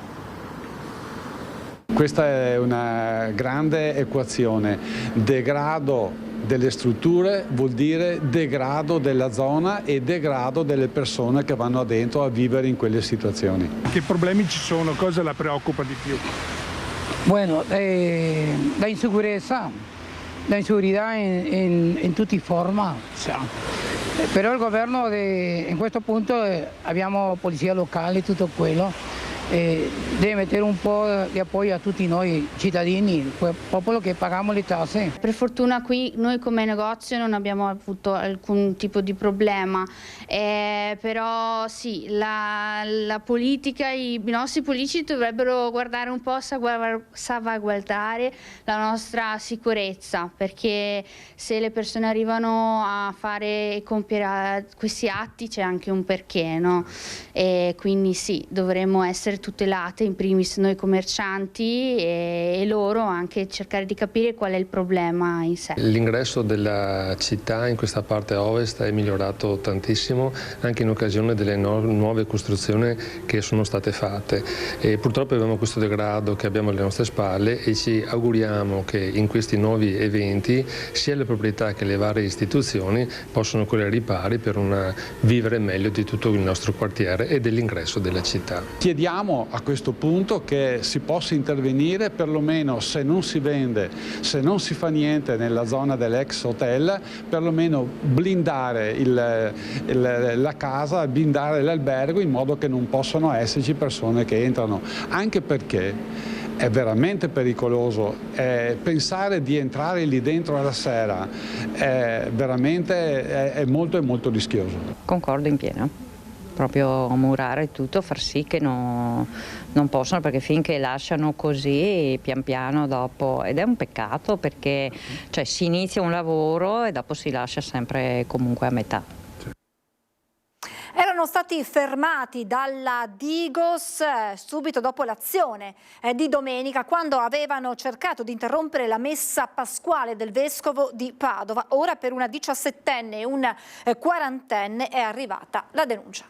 Questa è una grande equazione. Degrado delle strutture vuol dire degrado della zona e degrado delle persone che vanno dentro a vivere in quelle situazioni. Che problemi ci sono? Cosa la preoccupa di più? Bueno, la inseguridad in tutti i forma. Però il governo in questo punto abbiamo polizia locale, tutto quello. Deve mettere un po' di appoggio a tutti noi cittadini, quel popolo che paghiamo le tasse. Per fortuna qui noi come negozio non abbiamo avuto alcun tipo di problema, però sì, la politica, i nostri politici dovrebbero guardare un po' a salvaguardare la nostra sicurezza, perché se le persone arrivano a fare e compiere questi atti c'è anche un perché, no? E quindi sì, dovremmo essere tutelate, in primis noi commercianti e loro, anche cercare di capire qual è il problema in sé. L'ingresso della città in questa parte ovest è migliorato tantissimo anche in occasione delle nuove costruzioni che sono state fatte, e purtroppo abbiamo questo degrado che abbiamo alle nostre spalle, e ci auguriamo che in questi nuovi eventi sia le proprietà che le varie istituzioni possano correre ai ripari per vivere meglio di tutto il nostro quartiere e dell'ingresso della città. Chiediamo a questo punto che si possa intervenire, perlomeno se non si vende, se non si fa niente nella zona dell'ex hotel, perlomeno blindare la casa, blindare l'albergo, in modo che non possano esserci persone che entrano, anche perché è veramente pericoloso. Pensare di entrare lì dentro alla sera è molto rischioso. Concordo in pieno. Proprio murare tutto, far sì che non possono, perché finché lasciano così pian piano dopo, ed è un peccato, perché si inizia un lavoro e dopo si lascia sempre comunque a metà. Erano stati fermati dalla Digos subito dopo l'azione di domenica, quando avevano cercato di interrompere la messa pasquale del vescovo di Padova. Ora per una 17enne e un 40enne è arrivata la denuncia.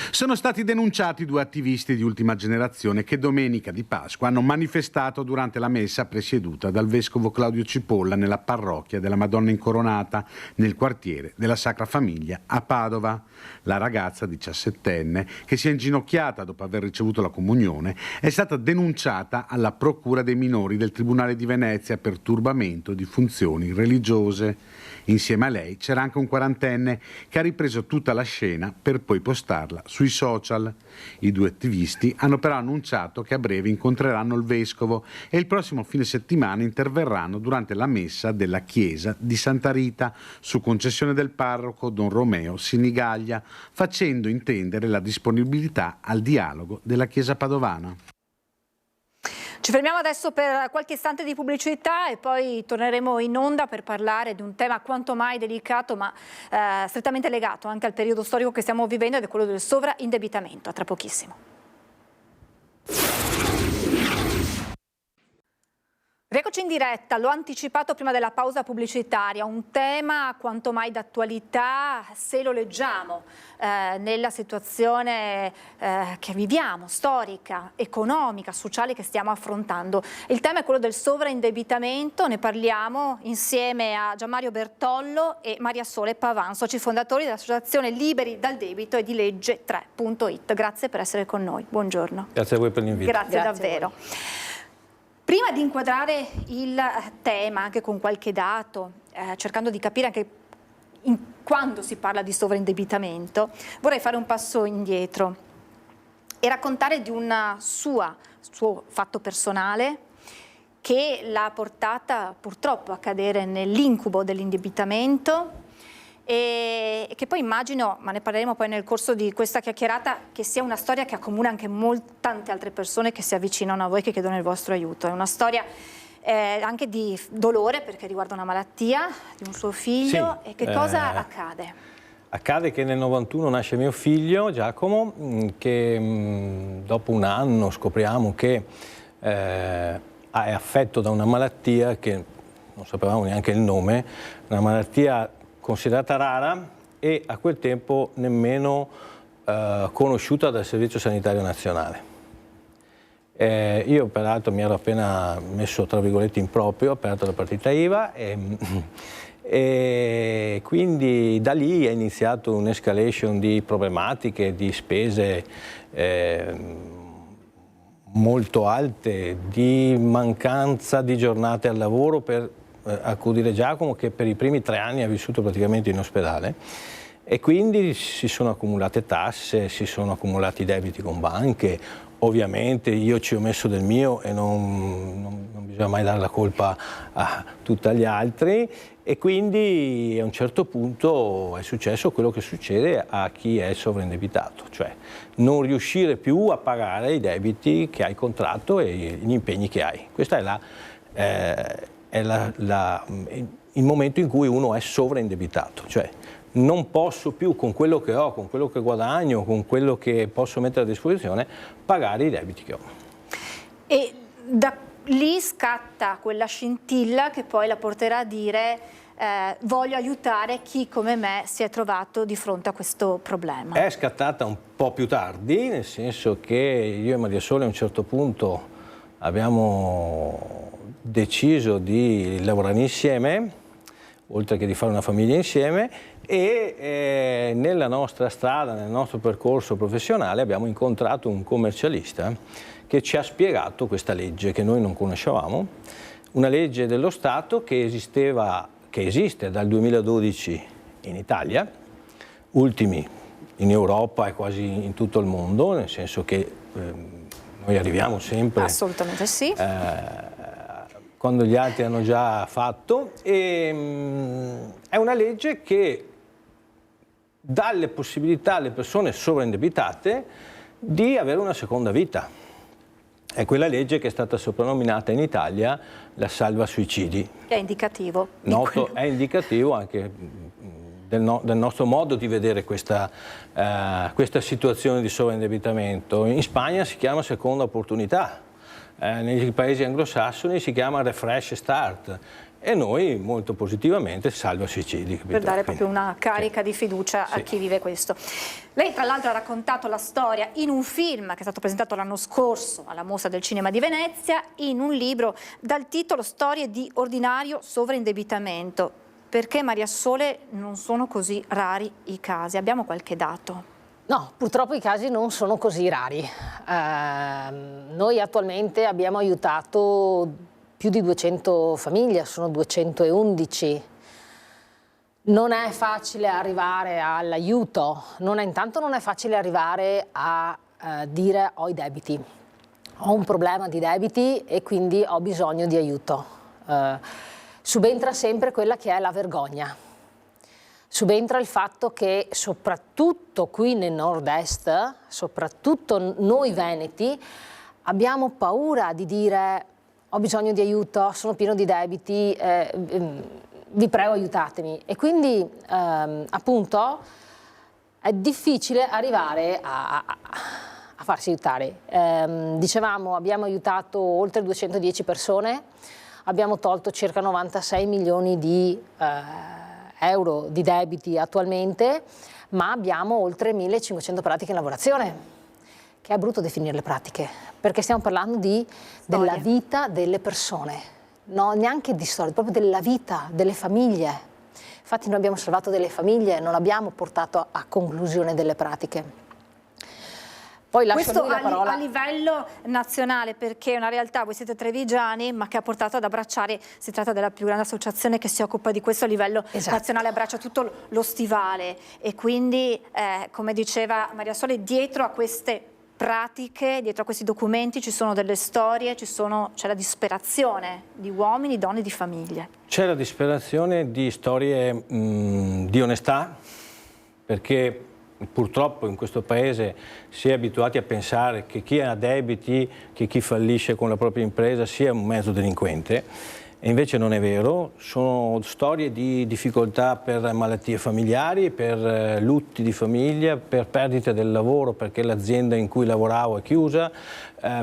Sono stati denunciati 2 attivisti di ultima generazione che domenica di Pasqua hanno manifestato durante la messa presieduta dal vescovo Claudio Cipolla nella parrocchia della Madonna Incoronata, nel quartiere della Sacra Famiglia a Padova. La ragazza 17enne, che si è inginocchiata dopo aver ricevuto la comunione, è stata denunciata alla Procura dei minori del Tribunale di Venezia per turbamento di funzioni religiose. Insieme a lei c'era anche un 40enne che ha ripreso tutta la scena per poi postarla sui social. I 2 attivisti hanno però annunciato che a breve incontreranno il vescovo e il prossimo fine settimana interverranno durante la messa della chiesa di Santa Rita, su concessione del parroco Don Romeo Sinigaglia, facendo intendere la disponibilità al dialogo della chiesa padovana. Ci fermiamo adesso per qualche istante di pubblicità e poi torneremo in onda per parlare di un tema quanto mai delicato, ma strettamente legato anche al periodo storico che stiamo vivendo, ed è quello del sovraindebitamento. A tra pochissimo. Rieccoci in diretta, l'ho anticipato prima della pausa pubblicitaria, un tema quanto mai d'attualità se lo leggiamo nella situazione che viviamo, storica, economica, sociale che stiamo affrontando. Il tema è quello del sovraindebitamento, ne parliamo insieme a Gianmario Bertollo e Maria Sole Pavan, soci fondatori dell'associazione Liberi dal Debito e di Legge3.it. Grazie per essere con noi, buongiorno. Grazie a voi per l'invito. Grazie davvero. Prima di inquadrare il tema anche con qualche dato, cercando di capire anche quando si parla di sovraindebitamento, vorrei fare un passo indietro e raccontare di un suo fatto personale che l'ha portata purtroppo a cadere nell'incubo dell'indebitamento e che poi immagino, ma ne parleremo poi nel corso di questa chiacchierata, che sia una storia che accomuna anche tante altre persone che si avvicinano a voi, che chiedono il vostro aiuto. È una storia anche di dolore perché riguarda una malattia di un suo figlio. Sì, e che cosa accade? Accade che nel 91 nasce mio figlio Giacomo, che dopo un anno scopriamo che è affetto da una malattia che non sapevamo neanche il nome, una malattia considerata rara e a quel tempo nemmeno conosciuta dal Servizio Sanitario Nazionale. Io peraltro mi ero appena messo tra virgolette in proprio, ho aperto la partita IVA e quindi da lì è iniziato un'escalation di problematiche, di spese molto alte, di mancanza di giornate al lavoro per accudire Giacomo, che per i primi 3 anni ha vissuto praticamente in ospedale, e quindi si sono accumulate tasse, si sono accumulati debiti con banche. Ovviamente io ci ho messo del mio e non bisogna mai dare la colpa a tutti gli altri, e quindi a un certo punto è successo quello che succede a chi è sovraindebitato, cioè non riuscire più a pagare i debiti che hai contratto e gli impegni che hai. Questo è il momento in cui uno è sovraindebitato, cioè non posso più con quello che ho, con quello che guadagno, con quello che posso mettere a disposizione, pagare i debiti che ho. E da lì scatta quella scintilla che poi la porterà a dire voglio aiutare chi come me si è trovato di fronte a questo problema. È scattata un po' più tardi, nel senso che io e Maria Sole a un certo punto abbiamo deciso di lavorare insieme, oltre che di fare una famiglia insieme, e nella nostra strada, nel nostro percorso professionale abbiamo incontrato un commercialista che ci ha spiegato questa legge che noi non conoscevamo, una legge dello Stato che esiste dal 2012 in Italia, ultimi in Europa e quasi in tutto il mondo, nel senso che noi arriviamo sempre. Assolutamente sì. Quando gli altri hanno già fatto, e è una legge che dà le possibilità alle persone sovraindebitate di avere una seconda vita. È quella legge che è stata soprannominata in Italia la salva suicidi. Che è indicativo. È indicativo anche del nostro modo di vedere questa situazione di sovraindebitamento. In Spagna si chiama seconda opportunità. Nei paesi anglosassoni si chiama refresh start e noi molto positivamente salva suicidi. Per dare proprio una carica di fiducia a chi vive questo. Lei tra l'altro ha raccontato la storia in un film che è stato presentato l'anno scorso alla Mostra del Cinema di Venezia, in un libro dal titolo Storie di ordinario sovraindebitamento. Perché, Maria Sole, non sono così rari i casi? Abbiamo qualche dato? No, purtroppo i casi non sono così rari. Noi attualmente abbiamo aiutato più di 200 famiglie, sono 211. Non è facile arrivare all'aiuto, intanto non è facile arrivare a dire ho i debiti, ho un problema di debiti e quindi ho bisogno di aiuto. Subentra sempre quella che è la vergogna. Subentra il fatto che soprattutto qui nel nord-est, soprattutto noi veneti, abbiamo paura di dire ho bisogno di aiuto, sono pieno di debiti, vi prego aiutatemi. E quindi appunto è difficile arrivare a farsi aiutare. Dicevamo abbiamo aiutato oltre 210 persone, abbiamo tolto circa 96 milioni di euro di debiti attualmente, ma abbiamo oltre 1500 pratiche in lavorazione, che è brutto definire le pratiche, perché stiamo parlando della vita delle persone, no, neanche di storia, proprio della vita delle famiglie. Infatti noi abbiamo salvato delle famiglie, non abbiamo portato a conclusione delle pratiche. Poi questo la parola a livello nazionale, perché è una realtà, voi siete trevigiani, ma che ha portato ad abbracciare, si tratta della più grande associazione che si occupa di questo a livello nazionale, abbraccia tutto lo stivale, e quindi, come diceva Maria Sole, dietro a queste pratiche, dietro a questi documenti ci sono delle storie, c'è la disperazione di uomini, donne, di famiglie. C'è la disperazione di storie di onestà, perché purtroppo in questo paese si è abituati a pensare che chi ha debiti, che chi fallisce con la propria impresa sia un mezzo delinquente, e invece non è vero. Sono storie di difficoltà per malattie familiari, per lutti di famiglia, per perdite del lavoro perché l'azienda in cui lavoravo è chiusa,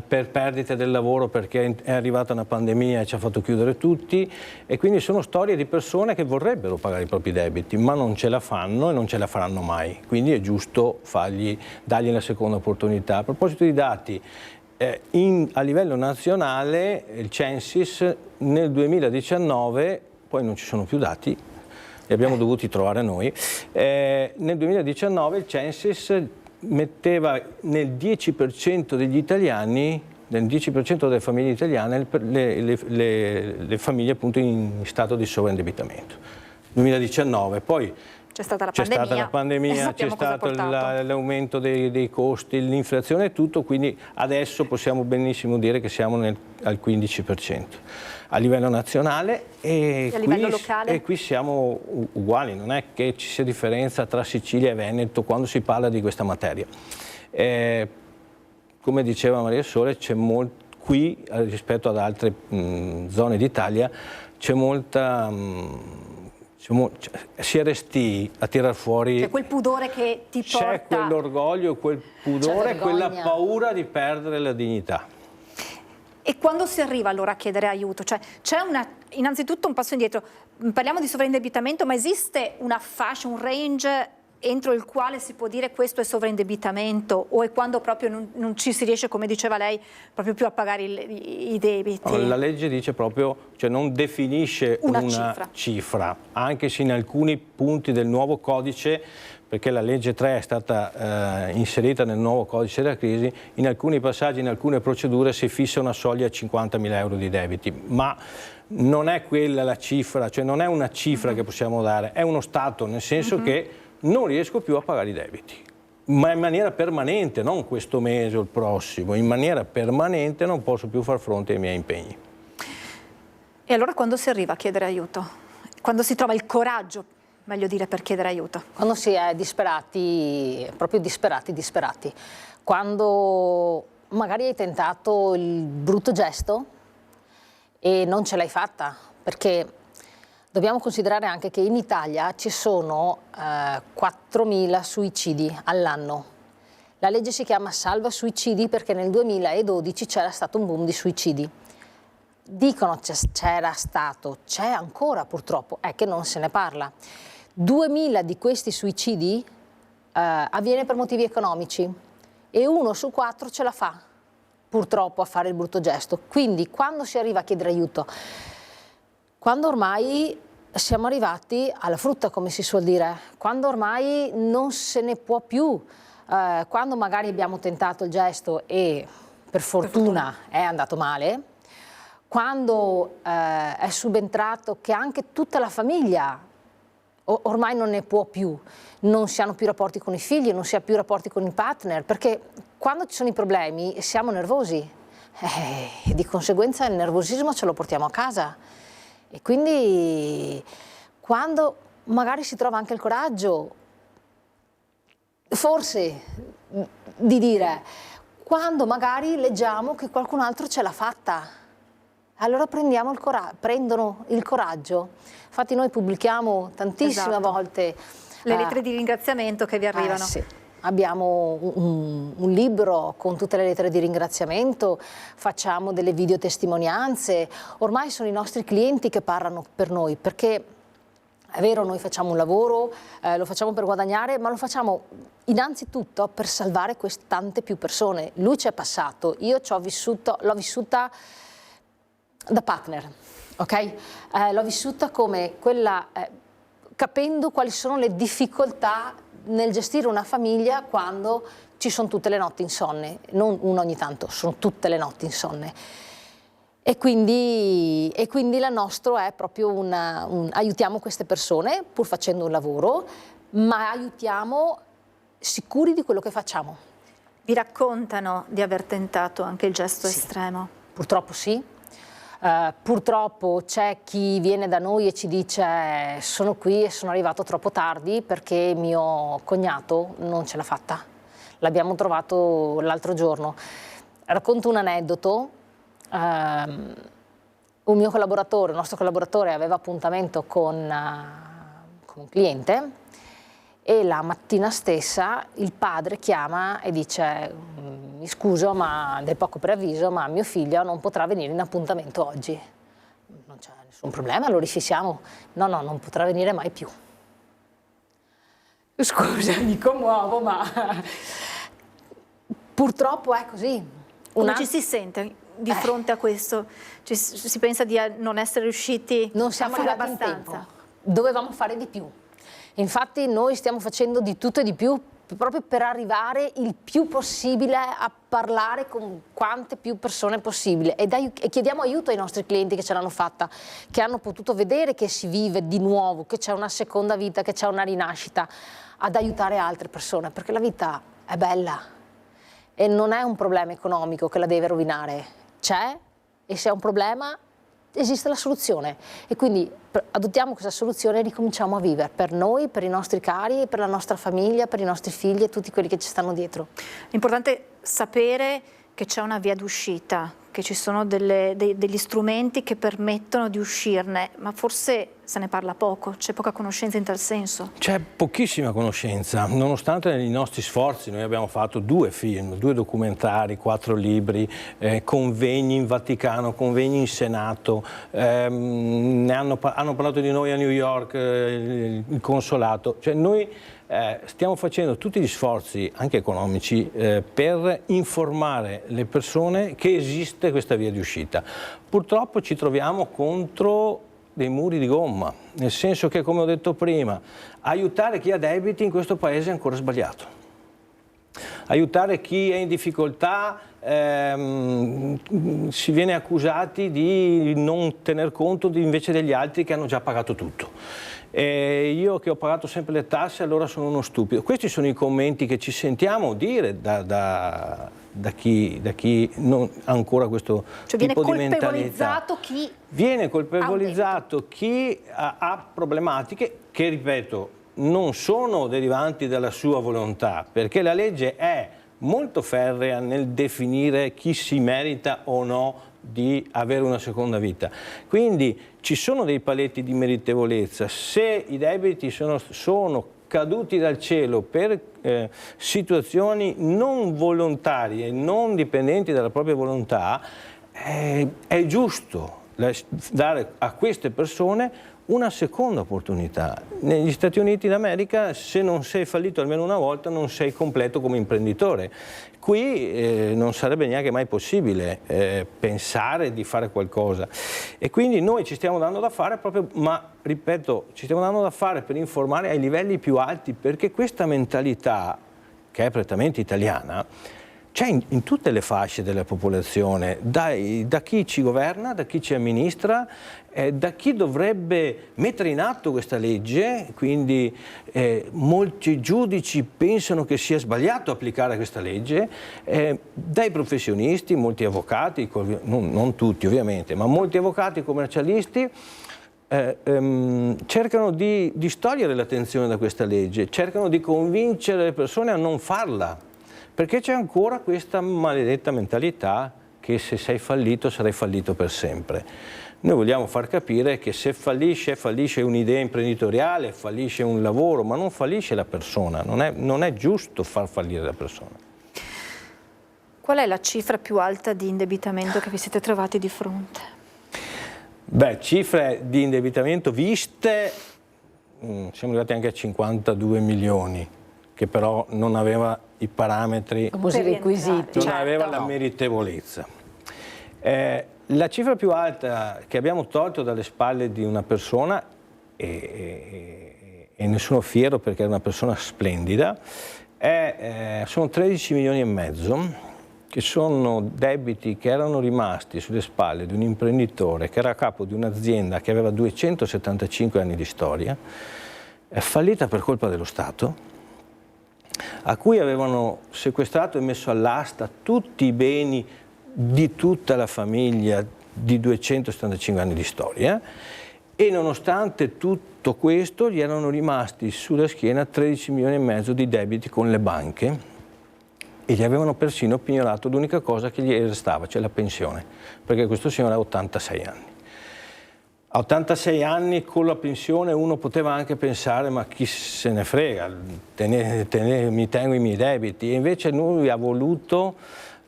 per perdite del lavoro perché è arrivata una pandemia e ci ha fatto chiudere tutti, e quindi sono storie di persone che vorrebbero pagare i propri debiti ma non ce la fanno e non ce la faranno mai, quindi è giusto dargli una seconda opportunità. A proposito di dati, a livello nazionale il Censis nel 2019, poi non ci sono più dati, li abbiamo dovuti trovare noi, nel 2019 il Censis metteva nel 10% degli italiani, nel 10% delle famiglie italiane, le famiglie appunto in stato di sovraindebitamento. 2019, poi c'è stata la pandemia, c'è stato l'aumento dei costi, l'inflazione e tutto, quindi adesso possiamo benissimo dire che siamo al 15% a livello nazionale, e a livello locale? E qui siamo uguali, non è che ci sia differenza tra Sicilia e Veneto quando si parla di questa materia. Come diceva Maria Sole, qui rispetto ad altre zone d'Italia c'è molta... si è resti a tirar fuori. C'è quel pudore che ti porta. C'è quell'orgoglio, quel pudore, quella paura di perdere la dignità. E quando si arriva allora a chiedere aiuto? Cioè, c'è innanzitutto un passo indietro. Parliamo di sovraindebitamento, ma esiste una fascia, un range entro il quale si può dire questo è sovraindebitamento, o è quando proprio non ci si riesce, come diceva lei, proprio più a pagare i debiti? La legge dice proprio, cioè non definisce una cifra, anche se in alcuni punti del nuovo codice, perché la legge 3 è stata inserita nel nuovo codice della crisi, in alcuni passaggi, in alcune procedure si fissa una soglia a 50.000 euro di debiti, ma non è quella la cifra, cioè non è una cifra che possiamo dare, è uno stato, nel senso che non riesco più a pagare i debiti, ma in maniera permanente, non questo mese o il prossimo, in maniera permanente non posso più far fronte ai miei impegni. E allora quando si arriva a chiedere aiuto? Quando si trova il coraggio, meglio dire, per chiedere aiuto? Quando si è disperati, proprio disperati. Quando magari hai tentato il brutto gesto e non ce l'hai fatta, perché dobbiamo considerare anche che in Italia ci sono 4.000 suicidi all'anno. La legge si chiama Salva Suicidi perché nel 2012 c'era stato un boom di suicidi. Dicono c'era stato, c'è ancora purtroppo, è che non se ne parla. 2.000 di questi suicidi avviene per motivi economici e 1 su 4 ce la fa purtroppo a fare il brutto gesto. Quindi quando si arriva a chiedere aiuto, quando ormai siamo arrivati alla frutta, come si suol dire, quando ormai non se ne può più, quando magari abbiamo tentato il gesto e per fortuna è andato male, quando è subentrato che anche tutta la famiglia ormai non ne può più, non si hanno più rapporti con i figli, non si ha più rapporti con il partner, perché quando ci sono i problemi siamo nervosi e di conseguenza il nervosismo ce lo portiamo a casa. E quindi quando magari si trova anche il coraggio, forse, di dire, quando magari leggiamo che qualcun altro ce l'ha fatta, allora prendono il coraggio. Infatti noi pubblichiamo tantissime volte le lettere di ringraziamento che vi arrivano. Sì. abbiamo un libro con tutte le lettere di ringraziamento, facciamo delle videotestimonianze, ormai sono i nostri clienti che parlano per noi, perché è vero, noi facciamo un lavoro, lo facciamo per guadagnare, ma lo facciamo innanzitutto per salvare tante più persone. Lui ci è passato, io l'ho vissuta da partner, ok? L'ho vissuta come quella, capendo quali sono le difficoltà nel gestire una famiglia quando ci sono tutte le notti insonne, non una ogni tanto, sono tutte le notti insonne. E quindi la nostra è proprio aiutiamo queste persone pur facendo un lavoro, ma aiutiamo sicuri di quello che facciamo. Vi raccontano di aver tentato anche il gesto estremo? Purtroppo sì. Purtroppo c'è chi viene da noi e ci dice sono qui e sono arrivato troppo tardi perché mio cognato non ce l'ha fatta. L'abbiamo trovato l'altro giorno. Racconto un aneddoto. Un nostro collaboratore aveva appuntamento con un cliente e la mattina stessa il padre chiama e dice mi scuso ma del poco preavviso ma mio figlio non potrà venire in appuntamento oggi. Non c'è nessun problema, lo rifissiamo. No, non potrà venire mai più. Scusa, mi commuovo ma purtroppo è così. Come ci si sente di fronte a questo? Si pensa di non essere riusciti non siamo a fare arrivati abbastanza? in tempo. Dovevamo fare di più. Infatti noi stiamo facendo di tutto e di più proprio per arrivare il più possibile a parlare con quante più persone possibile e chiediamo aiuto ai nostri clienti che ce l'hanno fatta, che hanno potuto vedere che si vive di nuovo, che c'è una seconda vita, che c'è una rinascita, ad aiutare altre persone, perché la vita è bella e non è un problema economico che la deve rovinare, c'è e se è un problema esiste la soluzione e quindi adottiamo questa soluzione e ricominciamo a vivere per noi, per i nostri cari, per la nostra famiglia, per i nostri figli e tutti quelli che ci stanno dietro. L'importante è sapere che c'è una via d'uscita, che ci sono degli strumenti che permettono di uscirne, ma forse se ne parla poco, c'è poca conoscenza in tal senso. C'è pochissima conoscenza, nonostante i nostri sforzi. Noi abbiamo fatto 2 film, 2 documentari, 4 libri, convegni in Vaticano, convegni in Senato, hanno parlato di noi a New York, il consolato. Cioè noi stiamo facendo tutti gli sforzi, anche economici, per informare le persone che esiste questa via di uscita. Purtroppo ci troviamo contro dei muri di gomma, nel senso che, come ho detto prima, aiutare chi ha debiti in questo paese è ancora sbagliato. Aiutare chi è in difficoltà si viene accusati di non tener conto invece degli altri che hanno già pagato tutto. E io che ho pagato sempre le tasse allora sono uno stupido. Questi sono i commenti che ci sentiamo dire da chi non ha ancora questo tipo di mentalità. Viene colpevolizzato chi ha problematiche che, ripeto, non sono derivanti dalla sua volontà, perché la legge è molto ferrea nel definire chi si merita o no di avere una seconda vita. Quindi ci sono dei paletti di meritevolezza. Se i debiti sono caduti dal cielo per situazioni non volontarie, non dipendenti dalla propria volontà, è giusto dare a queste persone una seconda opportunità. Negli Stati Uniti d'America, se non sei fallito almeno una volta, non sei completo come imprenditore. Qui non sarebbe neanche mai possibile pensare di fare qualcosa. E quindi noi ci stiamo dando da fare proprio, ma ripeto, ci stiamo dando da fare per informare ai livelli più alti, perché questa mentalità, che è prettamente italiana, c'è in tutte le fasce della popolazione, da chi ci governa, da chi ci amministra, da chi dovrebbe mettere in atto questa legge. Quindi molti giudici pensano che sia sbagliato applicare questa legge, dai professionisti, molti avvocati, non tutti ovviamente, ma molti avvocati commercialisti cercano di distogliere l'attenzione da questa legge, cercano di convincere le persone a non farla. Perché c'è ancora questa maledetta mentalità che se sei fallito sarai fallito per sempre. Noi vogliamo far capire che se fallisce un'idea imprenditoriale, fallisce un lavoro, ma non fallisce la persona, non è giusto far fallire la persona. Qual è la cifra più alta di indebitamento che vi siete trovati di fronte? Beh, cifre di indebitamento viste, siamo arrivati anche a 52 milioni, che però non aveva i parametri, Famosi requisiti. non aveva la meritevolezza. La cifra più alta che abbiamo tolto dalle spalle di una persona, e ne sono fiero perché è una persona splendida, sono 13 milioni e mezzo, che sono debiti che erano rimasti sulle spalle di un imprenditore che era a capo di un'azienda che aveva 275 anni di storia, è fallita per colpa dello Stato, a cui avevano sequestrato e messo all'asta tutti i beni di tutta la famiglia di 275 anni di storia, e nonostante tutto questo gli erano rimasti sulla schiena 13 milioni e mezzo di debiti con le banche, e gli avevano persino pignorato l'unica cosa che gli restava, cioè la pensione, perché questo signore ha 86 anni. A 86 anni con la pensione uno poteva anche pensare ma chi se ne frega, mi tengo i miei debiti, e invece lui ha voluto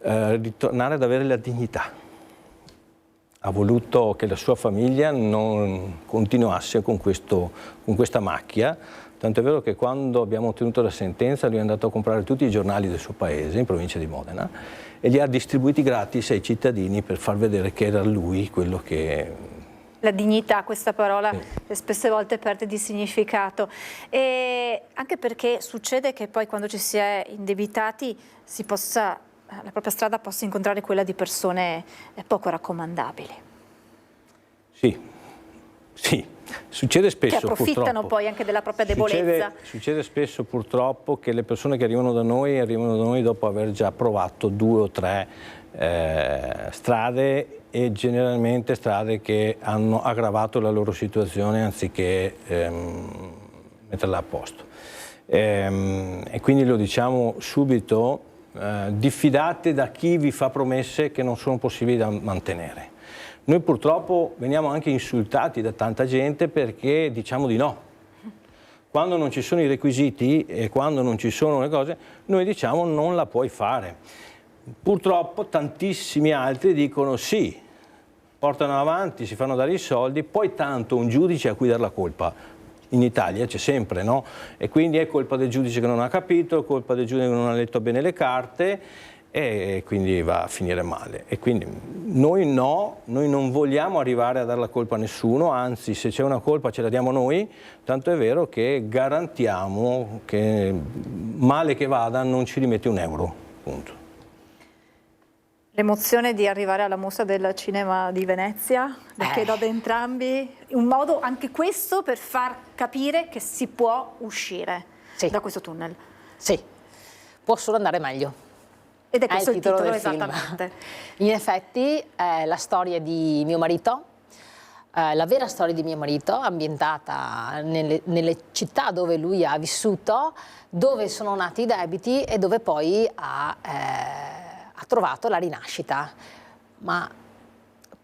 ritornare ad avere la dignità. Ha voluto che la sua famiglia non continuasse con questa macchia, tanto è vero che quando abbiamo ottenuto la sentenza lui è andato a comprare tutti i giornali del suo paese, in provincia di Modena, e li ha distribuiti gratis ai cittadini per far vedere che era lui quello che... La dignità, questa parola spesse volte perde di significato, e anche perché succede che poi quando ci si è indebitati la propria strada possa incontrare quella di persone poco raccomandabili. Sì, succede spesso, che approfittano purtroppo. Poi anche della propria debolezza. Succede spesso purtroppo che le persone che arrivano da noi dopo aver già provato 2 o 3 strade, e generalmente strade che hanno aggravato la loro situazione anziché metterla a posto. E quindi lo diciamo subito, diffidate da chi vi fa promesse che non sono possibili da mantenere. Noi purtroppo veniamo anche insultati da tanta gente perché diciamo di no. Quando non ci sono i requisiti e quando non ci sono le cose, noi diciamo non la puoi fare. Purtroppo tantissimi altri dicono sì, portano avanti, si fanno dare i soldi, poi tanto un giudice a cui dare la colpa. In Italia c'è sempre, no? E quindi è colpa del giudice che non ha capito, è colpa del giudice che non ha letto bene le carte, e quindi va a finire male. E quindi noi non vogliamo arrivare a dare la colpa a nessuno, anzi se c'è una colpa ce la diamo noi, tanto è vero che garantiamo che male che vada non ci rimette un euro, punto. L'emozione di arrivare alla mostra del cinema di Venezia, la chiedo ad entrambi, un modo anche questo per far capire che si può uscire da questo tunnel. Sì, può solo andare meglio. Ed è questo il titolo del esattamente. Film. In effetti è la storia di mio marito, la vera storia di mio marito, ambientata nelle città dove lui ha vissuto, dove sono nati i debiti e dove poi ha trovato la rinascita. Ma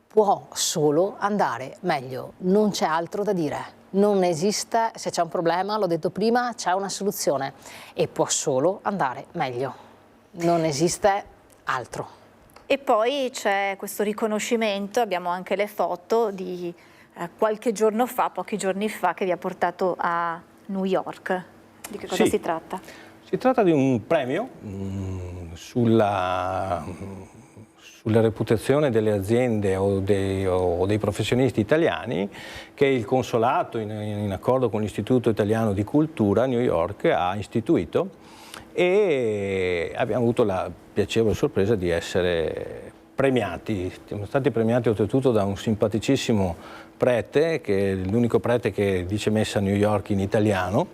può solo andare meglio, non c'è altro da dire. Non esiste, se c'è un problema, l'ho detto prima, c'è una soluzione e può solo andare meglio. Non esiste altro. E poi c'è questo riconoscimento, abbiamo anche le foto di qualche giorno fa, pochi giorni fa, che vi ha portato a New York. Di che cosa si tratta? Si tratta di un premio sulla reputazione delle aziende o dei professionisti italiani che il consolato, in accordo con l'Istituto Italiano di Cultura a New York, ha istituito, e abbiamo avuto la piacevole sorpresa di essere premiati. Siamo stati premiati oltretutto da un simpaticissimo prete, che è l'unico prete che dice messa a New York in italiano,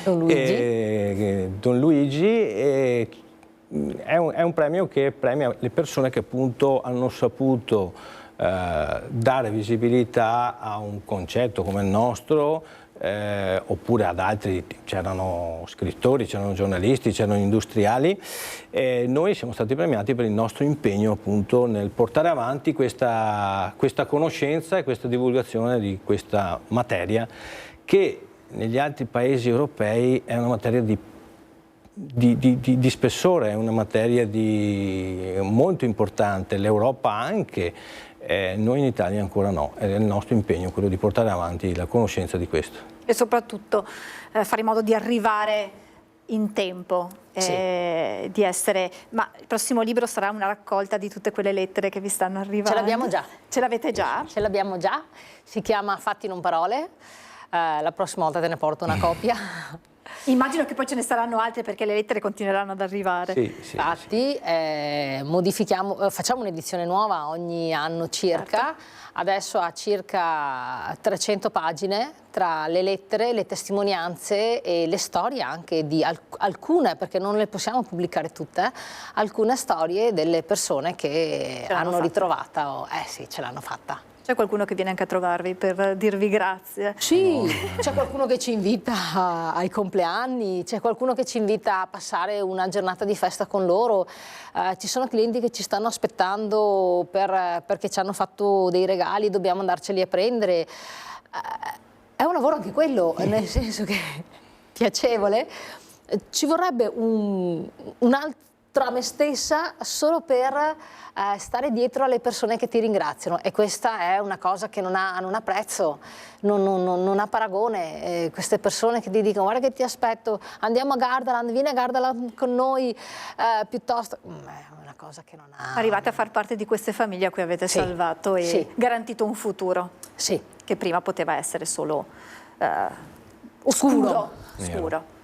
Don Luigi, è un premio che premia le persone che appunto hanno saputo dare visibilità a un concetto come il nostro, oppure ad altri, c'erano scrittori, c'erano giornalisti, c'erano industriali. Noi siamo stati premiati per il nostro impegno appunto nel portare avanti questa conoscenza e questa divulgazione di questa materia, che negli altri paesi europei è una materia di spessore, è una materia molto importante. L'Europa anche, noi in Italia ancora no, è il nostro impegno quello di portare avanti la conoscenza di questo. E soprattutto fare in modo di arrivare in tempo, Sì. di essere... Ma il prossimo libro sarà una raccolta di tutte quelle lettere che vi stanno arrivando? Ce l'abbiamo già. Ce l'avete già? Ce l'abbiamo già, si chiama Fatti non parole, la prossima volta te ne porto una copia. Immagino che poi ce ne saranno altre perché le lettere continueranno ad arrivare. Sì, infatti modifichiamo, facciamo un'edizione nuova ogni anno circa, certo. Adesso ha circa 300 pagine tra le lettere, le testimonianze e le storie anche di alcune, perché non le possiamo pubblicare tutte, alcune storie delle persone che hanno ritrovata, sì, ce l'hanno fatta. C'è qualcuno che viene anche a trovarvi per dirvi grazie? Sì, c'è qualcuno che ci invita ai compleanni, c'è qualcuno che ci invita a passare una giornata di festa con loro, ci sono clienti che ci stanno aspettando perché ci hanno fatto dei regali, dobbiamo andarceli a prendere. È un lavoro anche quello, nel senso che è piacevole. Ci vorrebbe un'altra me stessa solo per stare dietro alle persone che ti ringraziano, e questa è una cosa che non ha prezzo, non ha paragone. Queste persone che ti dicono guarda che ti aspetto, andiamo a Gardaland, vieni a Gardaland con noi, piuttosto... È una cosa che non ha... Arrivate a far parte di queste famiglie a cui avete salvato e garantito un futuro che prima poteva essere solo oscuro.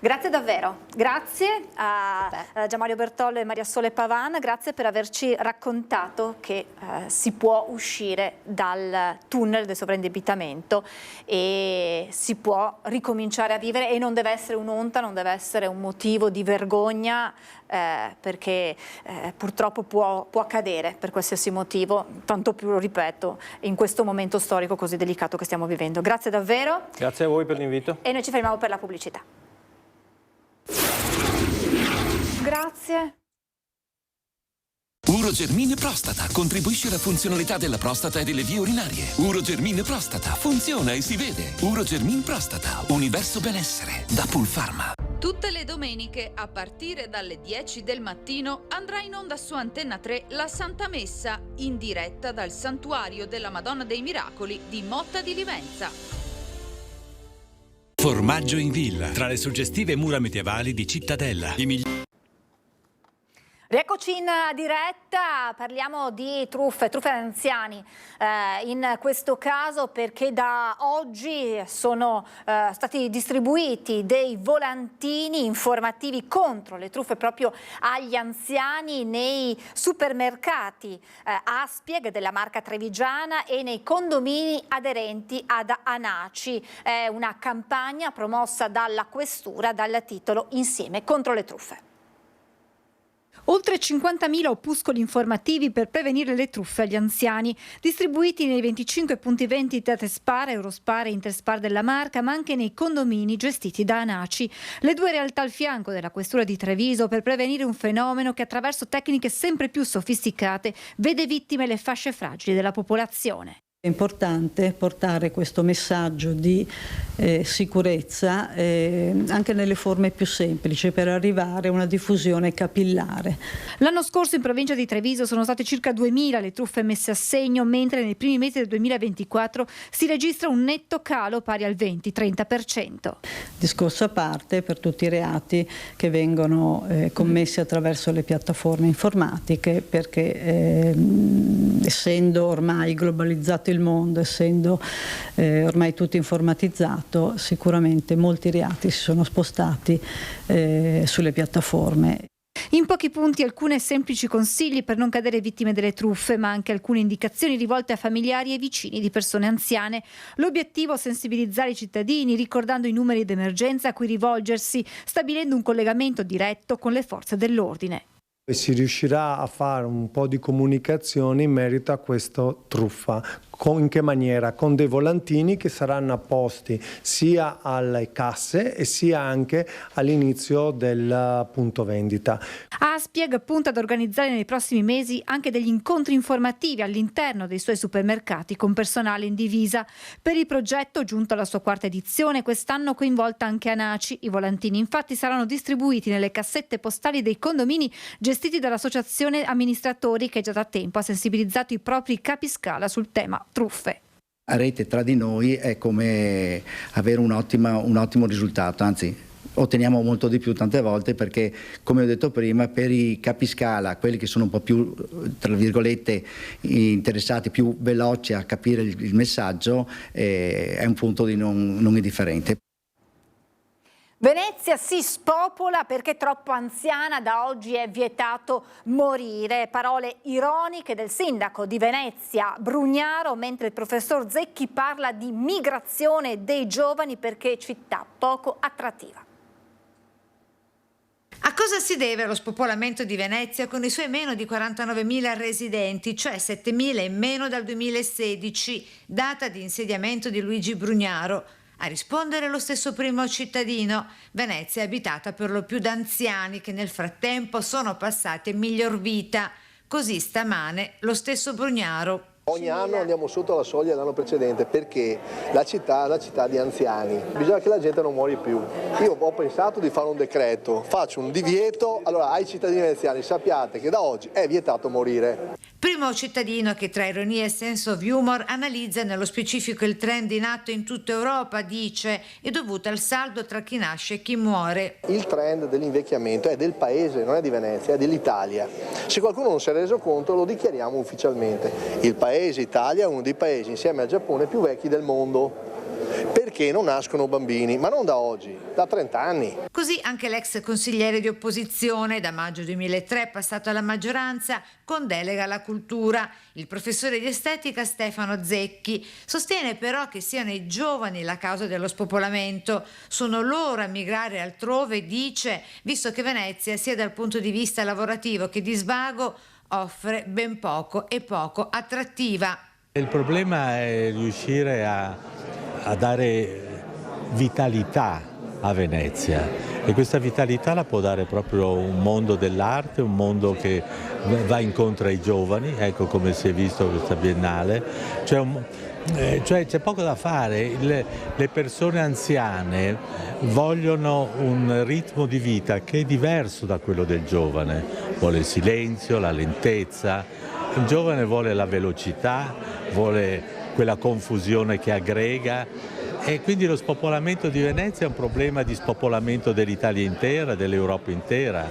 Grazie davvero, grazie a Gianmario Bertollo e Maria Sole Pavan, grazie per averci raccontato che si può uscire dal tunnel del sovraindebitamento e si può ricominciare a vivere, e non deve essere un'onta, non deve essere un motivo di vergogna, perché purtroppo può accadere per qualsiasi motivo, tanto più, lo ripeto, in questo momento storico così delicato che stiamo vivendo. Grazie davvero. Grazie a voi per l'invito. E noi ci fermiamo per la pubblicità. Grazie. Urogermine Prostata contribuisce alla funzionalità della prostata e delle vie urinarie. Urogermine Prostata funziona e si vede. Urogermine Prostata, universo benessere, da Pulpharma. Tutte le domeniche, a partire dalle 10 del mattino, andrà in onda su Antenna 3 la Santa Messa, in diretta dal Santuario della Madonna dei Miracoli di Motta di Livenza. Formaggio in villa, tra le suggestive mura medievali di Cittadella. Rieccoci in diretta, parliamo di truffe anziani, in questo caso perché da oggi sono stati distribuiti dei volantini informativi contro le truffe proprio agli anziani nei supermercati Aspieg della marca trevigiana e nei condomini aderenti ad Anaci. È una campagna promossa dalla Questura dal titolo Insieme contro le truffe. Oltre 50.000 opuscoli informativi per prevenire le truffe agli anziani, distribuiti nei 25 punti vendita Tespar, Eurospar e Interspar della marca, ma anche nei condomini gestiti da Anaci, le due realtà al fianco della Questura di Treviso, per prevenire un fenomeno che attraverso tecniche sempre più sofisticate vede vittime le fasce fragili della popolazione. È importante portare questo messaggio di sicurezza anche nelle forme più semplici, per arrivare a una diffusione capillare. L'anno scorso in provincia di Treviso sono state circa 2.000 le truffe messe a segno, mentre nei primi mesi del 2024 si registra un netto calo pari al 20-30%. Discorso a parte per tutti i reati che vengono commessi attraverso le piattaforme informatiche, perché essendo ormai globalizzato il mondo, essendo ormai tutto informatizzato, sicuramente molti reati si sono spostati sulle piattaforme. In pochi punti alcune semplici consigli per non cadere vittime delle truffe, ma anche alcune indicazioni rivolte a familiari e vicini di persone anziane. L'obiettivo: sensibilizzare i cittadini, ricordando i numeri d'emergenza a cui rivolgersi, stabilendo un collegamento diretto con le forze dell'ordine. Si riuscirà a fare un po' di comunicazione in merito a questa truffa. In che maniera? Con dei volantini che saranno apposti sia alle casse e sia anche all'inizio del punto vendita. Aspieg punta ad organizzare nei prossimi mesi anche degli incontri informativi all'interno dei suoi supermercati con personale in divisa. Per il progetto, giunto alla sua quarta edizione, quest'anno coinvolta anche Anaci. I volantini infatti saranno distribuiti nelle cassette postali dei condomini gestiti dall'associazione amministratori, che già da tempo ha sensibilizzato i propri capiscala sul tema truffe. A rete tra di noi è come avere un ottimo risultato, anzi otteniamo molto di più tante volte, perché, come ho detto prima, per i capiscala, quelli che sono un po' più, tra virgolette, interessati, più veloci a capire il messaggio, è un punto di non indifferente. Venezia si spopola perché troppo anziana, da oggi è vietato morire. Parole ironiche del sindaco di Venezia, Brugnaro, mentre il professor Zecchi parla di migrazione dei giovani perché città poco attrattiva. A cosa si deve lo spopolamento di Venezia con i suoi meno di 49.000 residenti, cioè 7.000 in meno dal 2016, data di insediamento di Luigi Brugnaro? A rispondere lo stesso primo cittadino: Venezia è abitata per lo più da anziani che nel frattempo sono passati a miglior vita. Così stamane lo stesso Brugnaro. Ogni anno andiamo sotto la soglia dell'anno precedente perché la città è una città di anziani, bisogna che la gente non muori più. Io ho pensato di fare un decreto, faccio un divieto, allora ai cittadini veneziani sappiate che da oggi è vietato morire. Primo cittadino che tra ironia e senso of humor analizza nello specifico il trend in atto in tutta Europa, dice, è dovuto al saldo tra chi nasce e chi muore. Il trend dell'invecchiamento è del paese, non è di Venezia, è dell'Italia. Se qualcuno non si è reso conto lo dichiariamo ufficialmente. Il paese Italia è uno dei paesi insieme al Giappone più vecchi del mondo. Perché non nascono bambini, ma non da oggi, da 30 anni. Così anche l'ex consigliere di opposizione, da maggio 2003 passato alla maggioranza, con delega alla cultura, il professore di estetica Stefano Zecchi, sostiene però che siano i giovani la causa dello spopolamento. Sono loro a migrare altrove, dice, visto che Venezia, sia dal punto di vista lavorativo che di svago, offre ben poco e poco attrattiva. Il problema è riuscire a dare vitalità a Venezia, e questa vitalità la può dare proprio un mondo dell'arte, un mondo che va incontro ai giovani, ecco come si è visto questa biennale, cioè c'è poco da fare. Le persone anziane vogliono un ritmo di vita che è diverso da quello del giovane, vuole il silenzio, la lentezza, il giovane vuole la velocità, vuole quella confusione che aggrega, e quindi lo spopolamento di Venezia è un problema di spopolamento dell'Italia intera, dell'Europa intera.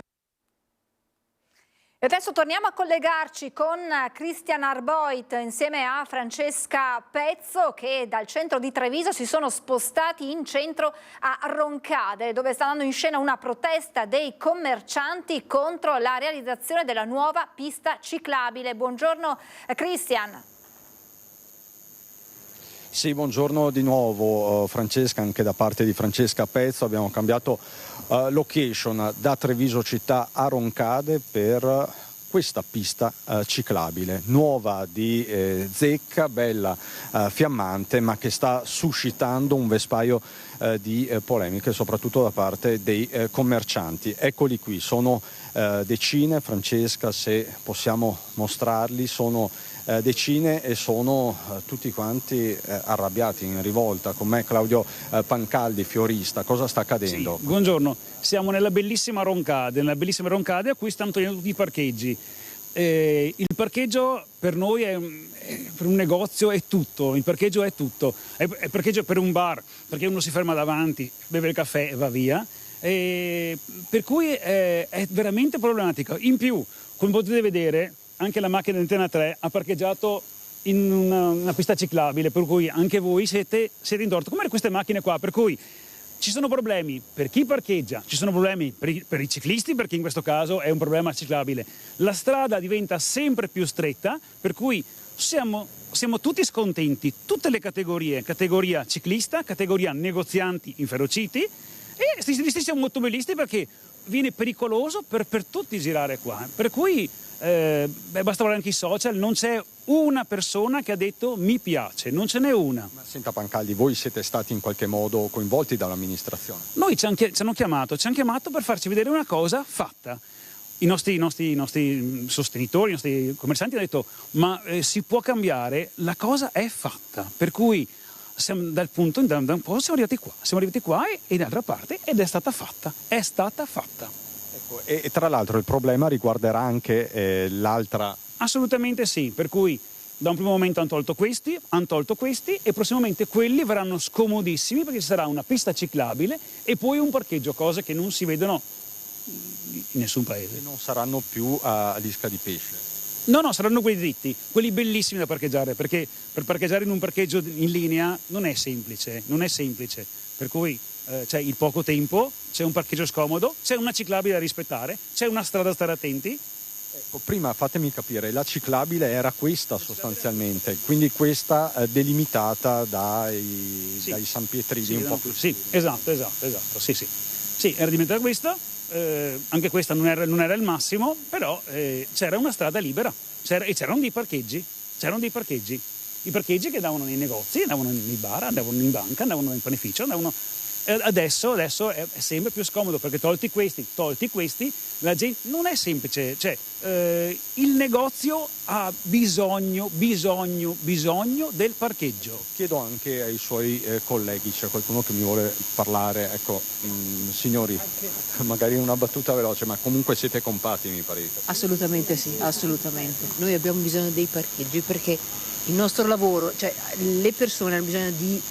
E adesso torniamo a collegarci con Cristian Arboit insieme a Francesca Pezzo, che dal centro di Treviso si sono spostati in centro a Roncade, dove sta andando in scena una protesta dei commercianti contro la realizzazione della nuova pista ciclabile. Buongiorno Cristian. Sì, buongiorno di nuovo Francesca, anche da parte di Francesca Pezzo. Abbiamo cambiato location da Treviso città a Roncade per questa pista ciclabile, nuova di zecca, bella, fiammante, ma che sta suscitando un vespaio di polemiche, soprattutto da parte dei commercianti. Eccoli qui, sono decine, Francesca, se possiamo mostrarli, sono decine e sono tutti quanti arrabbiati, in rivolta. Con me Claudio Pancaldi, fiorista. Cosa sta accadendo? Sì, buongiorno, siamo nella bellissima Roncade a cui stanno togliendo tutti i parcheggi. Il parcheggio per noi per un negozio è tutto, il parcheggio è tutto, è parcheggio per un bar, perché uno si ferma davanti, beve il caffè e va via, per cui è veramente problematico. In più, come potete vedere, anche la macchina di Antena 3 ha parcheggiato in una pista ciclabile, per cui anche voi siete in torto, come queste macchine qua, per cui ci sono problemi per chi parcheggia, ci sono problemi per i ciclisti, perché in questo caso è un problema ciclabile. La strada diventa sempre più stretta, per cui siamo tutti scontenti, tutte le categorie, categoria ciclista, categoria negozianti inferociti, E gli stessi automobilisti, perché viene pericoloso per tutti girare qua. Per cui basta guardare anche i social, non c'è una persona che ha detto mi piace, non ce n'è una. Ma senta Pancaldi, voi siete stati in qualche modo coinvolti dall'amministrazione? Noi ci hanno chiamato per farci vedere una cosa fatta. I nostri sostenitori, i nostri commercianti hanno detto ma si può cambiare, la cosa è fatta. Per cui da un po' siamo arrivati qua e d'altra parte ed è stata fatta. Ecco, e tra l'altro il problema riguarderà anche l'altra... Assolutamente sì, per cui da un primo momento hanno tolto questi e prossimamente quelli verranno scomodissimi perché ci sarà una pista ciclabile e poi un parcheggio, cose che non si vedono in nessun paese. E non saranno più all'Isca di Pesce? No, saranno quelli dritti, quelli bellissimi da parcheggiare, perché per parcheggiare in un parcheggio in linea non è semplice, per cui c'è il poco tempo, c'è un parcheggio scomodo, c'è una ciclabile da rispettare, c'è una strada da stare attenti. Ecco, prima fatemi capire, la ciclabile era questa sostanzialmente, quindi questa delimitata dai San Pietrini un po' più. Sì, esatto, sì, era delimitata questa, anche questa non era il massimo, però c'era una strada libera e c'erano dei parcheggi, i parcheggi che andavano nei negozi, andavano nei bar, andavano in banca, andavano in panificio, adesso è sempre più scomodo perché tolti questi, la gente non è semplice, cioè il negozio ha bisogno del parcheggio. Chiedo anche ai suoi colleghi, c'è qualcuno che mi vuole parlare, ecco, signori, magari una battuta veloce, ma comunque siete compatti, mi pare. Assolutamente sì, assolutamente. Noi abbiamo bisogno dei parcheggi perché il nostro lavoro, cioè le persone hanno bisogno di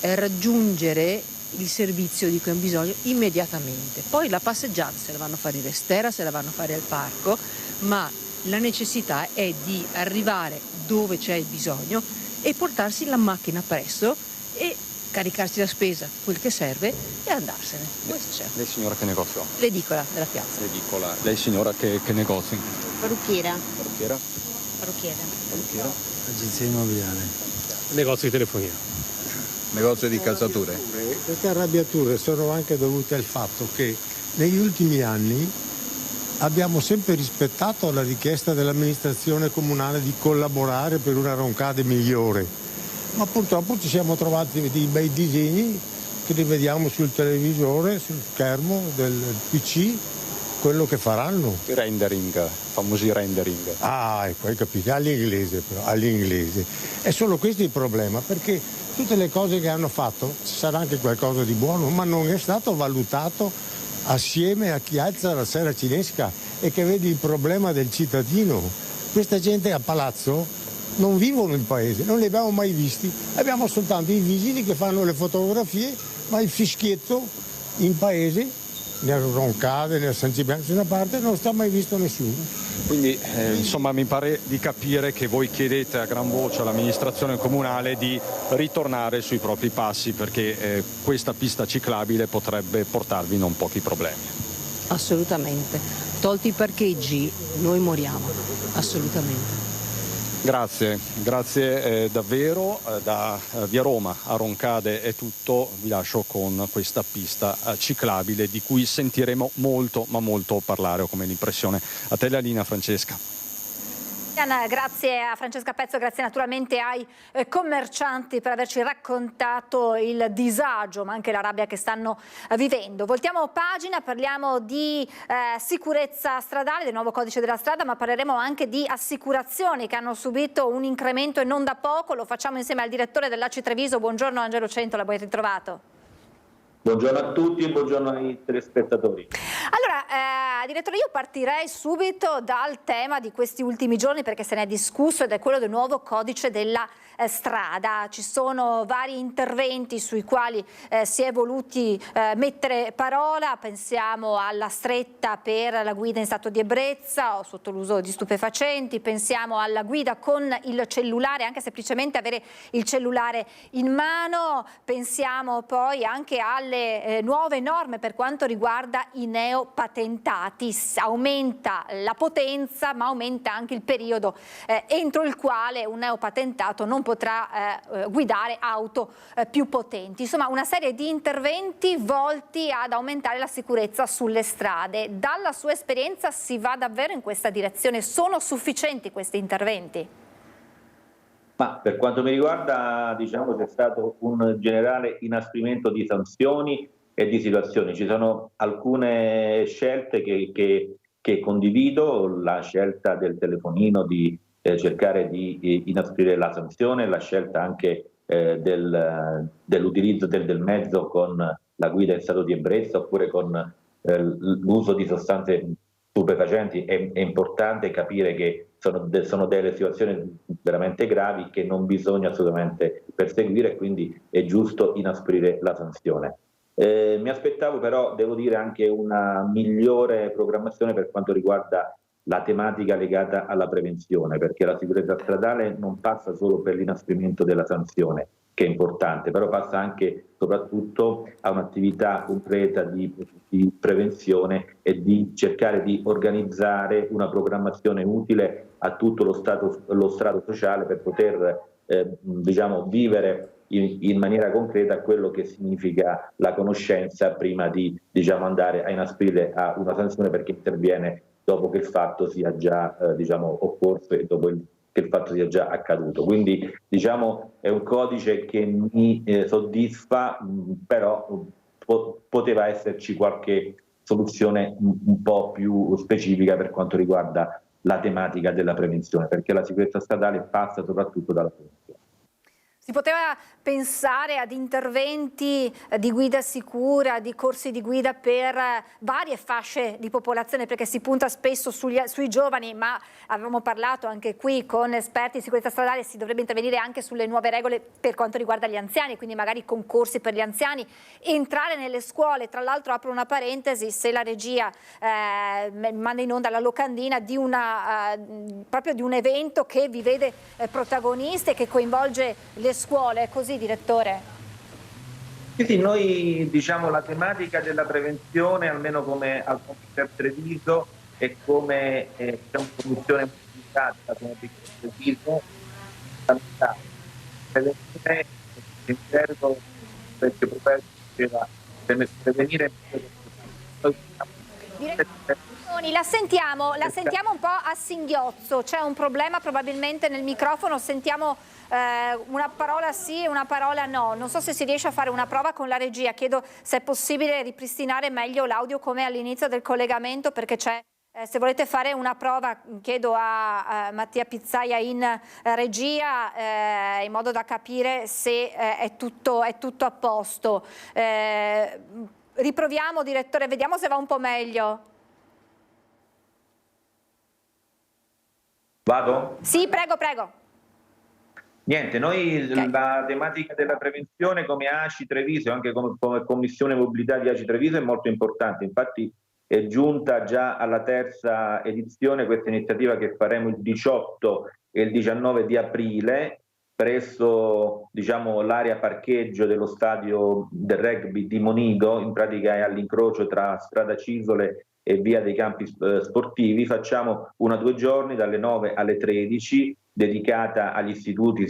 raggiungere il servizio di cui hanno bisogno immediatamente. Poi la passeggiata se la vanno a fare in Restera, se la vanno a fare al parco, ma la necessità è di arrivare dove c'è il bisogno e portarsi la macchina presso e caricarsi la spesa, quel che serve e andarsene. Questo c'è. Lei signora che negozio ha? L'edicola della piazza. L'edicola. Lei signora che negozio? Parrucchiera. Agenzia immobiliare. Negozio di telefonia. Negozio di calzature. Queste arrabbiature sono anche dovute al fatto che negli ultimi anni abbiamo sempre rispettato la richiesta dell'amministrazione comunale di collaborare per una roncade migliore, ma purtroppo ci siamo trovati dei bei disegni che li vediamo sul televisore, sul schermo del PC, quello che faranno. I rendering, famosi rendering. Ah, ecco, hai capito, all'inglese. È solo questo il problema, perché tutte le cose che hanno fatto, ci sarà anche qualcosa di buono, ma non è stato valutato assieme a chi alza la sera cinesca e che vede il problema del cittadino. Questa gente a palazzo non vivono in paese, non li abbiamo mai visti, abbiamo soltanto i vigili che fanno le fotografie, ma il fischietto in paese, nel Roncade, nel San Cipriano, da una parte non sta mai visto nessuno. Quindi insomma mi pare di capire che voi chiedete a gran voce all'amministrazione comunale di ritornare sui propri passi perché questa pista ciclabile potrebbe portarvi non pochi problemi. Assolutamente. Tolti i parcheggi noi moriamo, assolutamente. Grazie davvero. Da Via Roma a Roncade è tutto, vi lascio con questa pista ciclabile di cui sentiremo molto ma molto parlare, ho come l'impressione. A te la linea, Francesca. Grazie a Francesca Pezzo, grazie naturalmente ai commercianti per averci raccontato il disagio ma anche la rabbia che stanno vivendo. Voltiamo pagina, parliamo di sicurezza stradale, del nuovo codice della strada, ma parleremo anche di assicurazioni che hanno subito un incremento e non da poco. Lo facciamo insieme al direttore dell'ACI Treviso. Buongiorno Angelo Centola, ben ritrovato. Buongiorno a tutti e buongiorno ai telespettatori. Allora, direttore, io partirei subito dal tema di questi ultimi giorni perché se ne è discusso ed è quello del nuovo codice della strada. Ci sono vari interventi sui quali si è voluti mettere parola, pensiamo alla stretta per la guida in stato di ebbrezza o sotto l'uso di stupefacenti, pensiamo alla guida con il cellulare, anche semplicemente avere il cellulare in mano, pensiamo poi anche alle nuove norme per quanto riguarda i neopatentati. Aumenta la potenza ma aumenta anche il periodo entro il quale un neopatentato non non potrà guidare auto più potenti. Insomma, una serie di interventi volti ad aumentare la sicurezza sulle strade. Dalla sua esperienza si va davvero in questa direzione? Sono sufficienti questi interventi? Ma per quanto mi riguarda, diciamo, c'è stato un generale inasprimento di sanzioni e di situazioni. Ci sono alcune scelte che condivido, la scelta del telefonino di cercare di inasprire la sanzione, la scelta anche dell'utilizzo del mezzo con la guida in stato di ebbrezza oppure con l'uso di sostanze stupefacenti. È importante capire che sono delle situazioni veramente gravi che non bisogna assolutamente perseguire e quindi è giusto inasprire la sanzione. Mi aspettavo però, devo dire, anche una migliore programmazione per quanto riguarda la tematica legata alla prevenzione, perché la sicurezza stradale non passa solo per l'inasprimento della sanzione, che è importante, però passa anche soprattutto a un'attività concreta di prevenzione e di cercare di organizzare una programmazione utile a tutto lo strato sociale per poter diciamo, vivere in maniera concreta quello che significa la conoscenza prima di andare a inasprire a una sanzione, perché interviene dopo che il fatto sia già occorso e dopo che il fatto sia già accaduto. Quindi è un codice che mi soddisfa, però poteva esserci qualche soluzione un po' più specifica per quanto riguarda la tematica della prevenzione, perché la sicurezza stradale passa soprattutto dalla prevenzione. Si poteva pensare ad interventi di guida sicura, di corsi di guida per varie fasce di popolazione, perché si punta spesso sui giovani, ma avevamo parlato anche qui con esperti di sicurezza stradale, si dovrebbe intervenire anche sulle nuove regole per quanto riguarda gli anziani, quindi magari concorsi per gli anziani, entrare nelle scuole. Tra l'altro apro una parentesi, se la regia manda in onda la locandina di proprio di un evento che vi vede protagonisti e che coinvolge le scuole, così direttore? Sì, noi la tematica della prevenzione, almeno come al Comitato Treviso e come commissione modificata come Treviso, prevenire l'interno perché diceva prevenire. La sentiamo un po' a singhiozzo, c'è un problema probabilmente nel microfono, sentiamo una parola sì e una parola no. Non so se si riesce a fare una prova con la regia, chiedo se è possibile ripristinare meglio l'audio come all'inizio del collegamento, perché c'è, se volete fare una prova, chiedo a Mattia Pizzaia in regia in modo da capire se è tutto a posto. Riproviamo, direttore, vediamo se va un po' meglio. Vado? Sì, prego. Niente, noi la tematica della prevenzione come ACI Treviso e anche come Commissione Mobilità di ACI Treviso è molto importante, infatti è giunta già alla terza edizione questa iniziativa che faremo il 18 e il 19 di aprile presso l'area parcheggio dello stadio del rugby di Monigo, in pratica è all'incrocio tra strada Cisole e via dei campi sportivi. Facciamo 1 o 2 giorni dalle 9 alle 13 dedicata agli istituti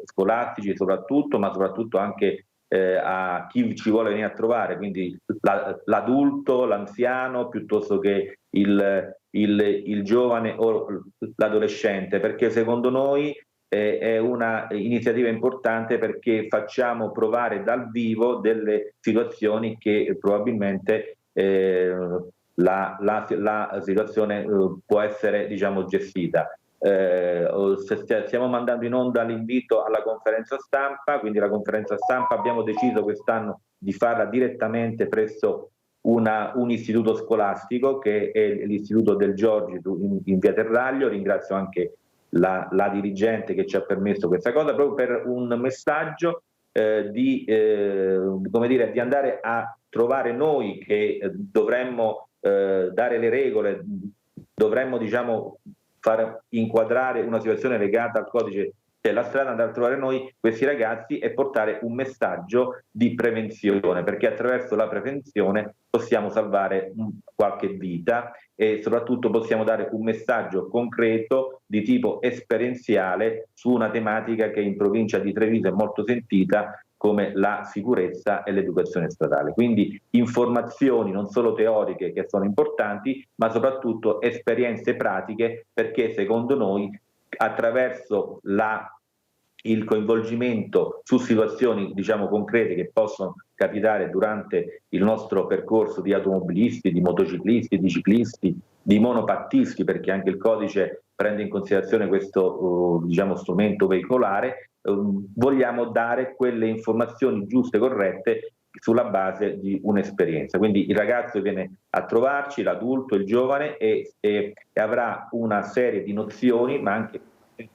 scolastici soprattutto, ma soprattutto anche a chi ci vuole venire a trovare, quindi l'adulto, l'anziano piuttosto che il giovane o l'adolescente, perché secondo noi è una iniziativa importante, perché facciamo provare dal vivo delle situazioni che probabilmente la situazione può essere gestita. Stiamo mandando in onda l'invito alla conferenza stampa, quindi la conferenza stampa abbiamo deciso quest'anno di farla direttamente presso un istituto scolastico che è l'istituto del Giorgi in via Terraglio. Ringrazio anche la dirigente che ci ha permesso questa cosa, proprio per un messaggio di andare a trovare noi che dovremmo dare le regole, dovremmo far inquadrare una situazione legata al codice della strada, andare a trovare noi questi ragazzi e portare un messaggio di prevenzione, perché attraverso la prevenzione possiamo salvare qualche vita e soprattutto possiamo dare un messaggio concreto di tipo esperienziale su una tematica che in provincia di Treviso è molto sentita, come la sicurezza e l'educazione stradale. Quindi informazioni non solo teoriche che sono importanti, ma soprattutto esperienze pratiche, perché secondo noi attraverso il coinvolgimento su situazioni concrete che possono capitare durante il nostro percorso di automobilisti, di motociclisti, di ciclisti, di monopattisti, perché anche il codice prende in considerazione questo strumento veicolare, vogliamo dare quelle informazioni giuste e corrette sulla base di un'esperienza. Quindi il ragazzo viene a trovarci, l'adulto, il giovane, e avrà una serie di nozioni ma anche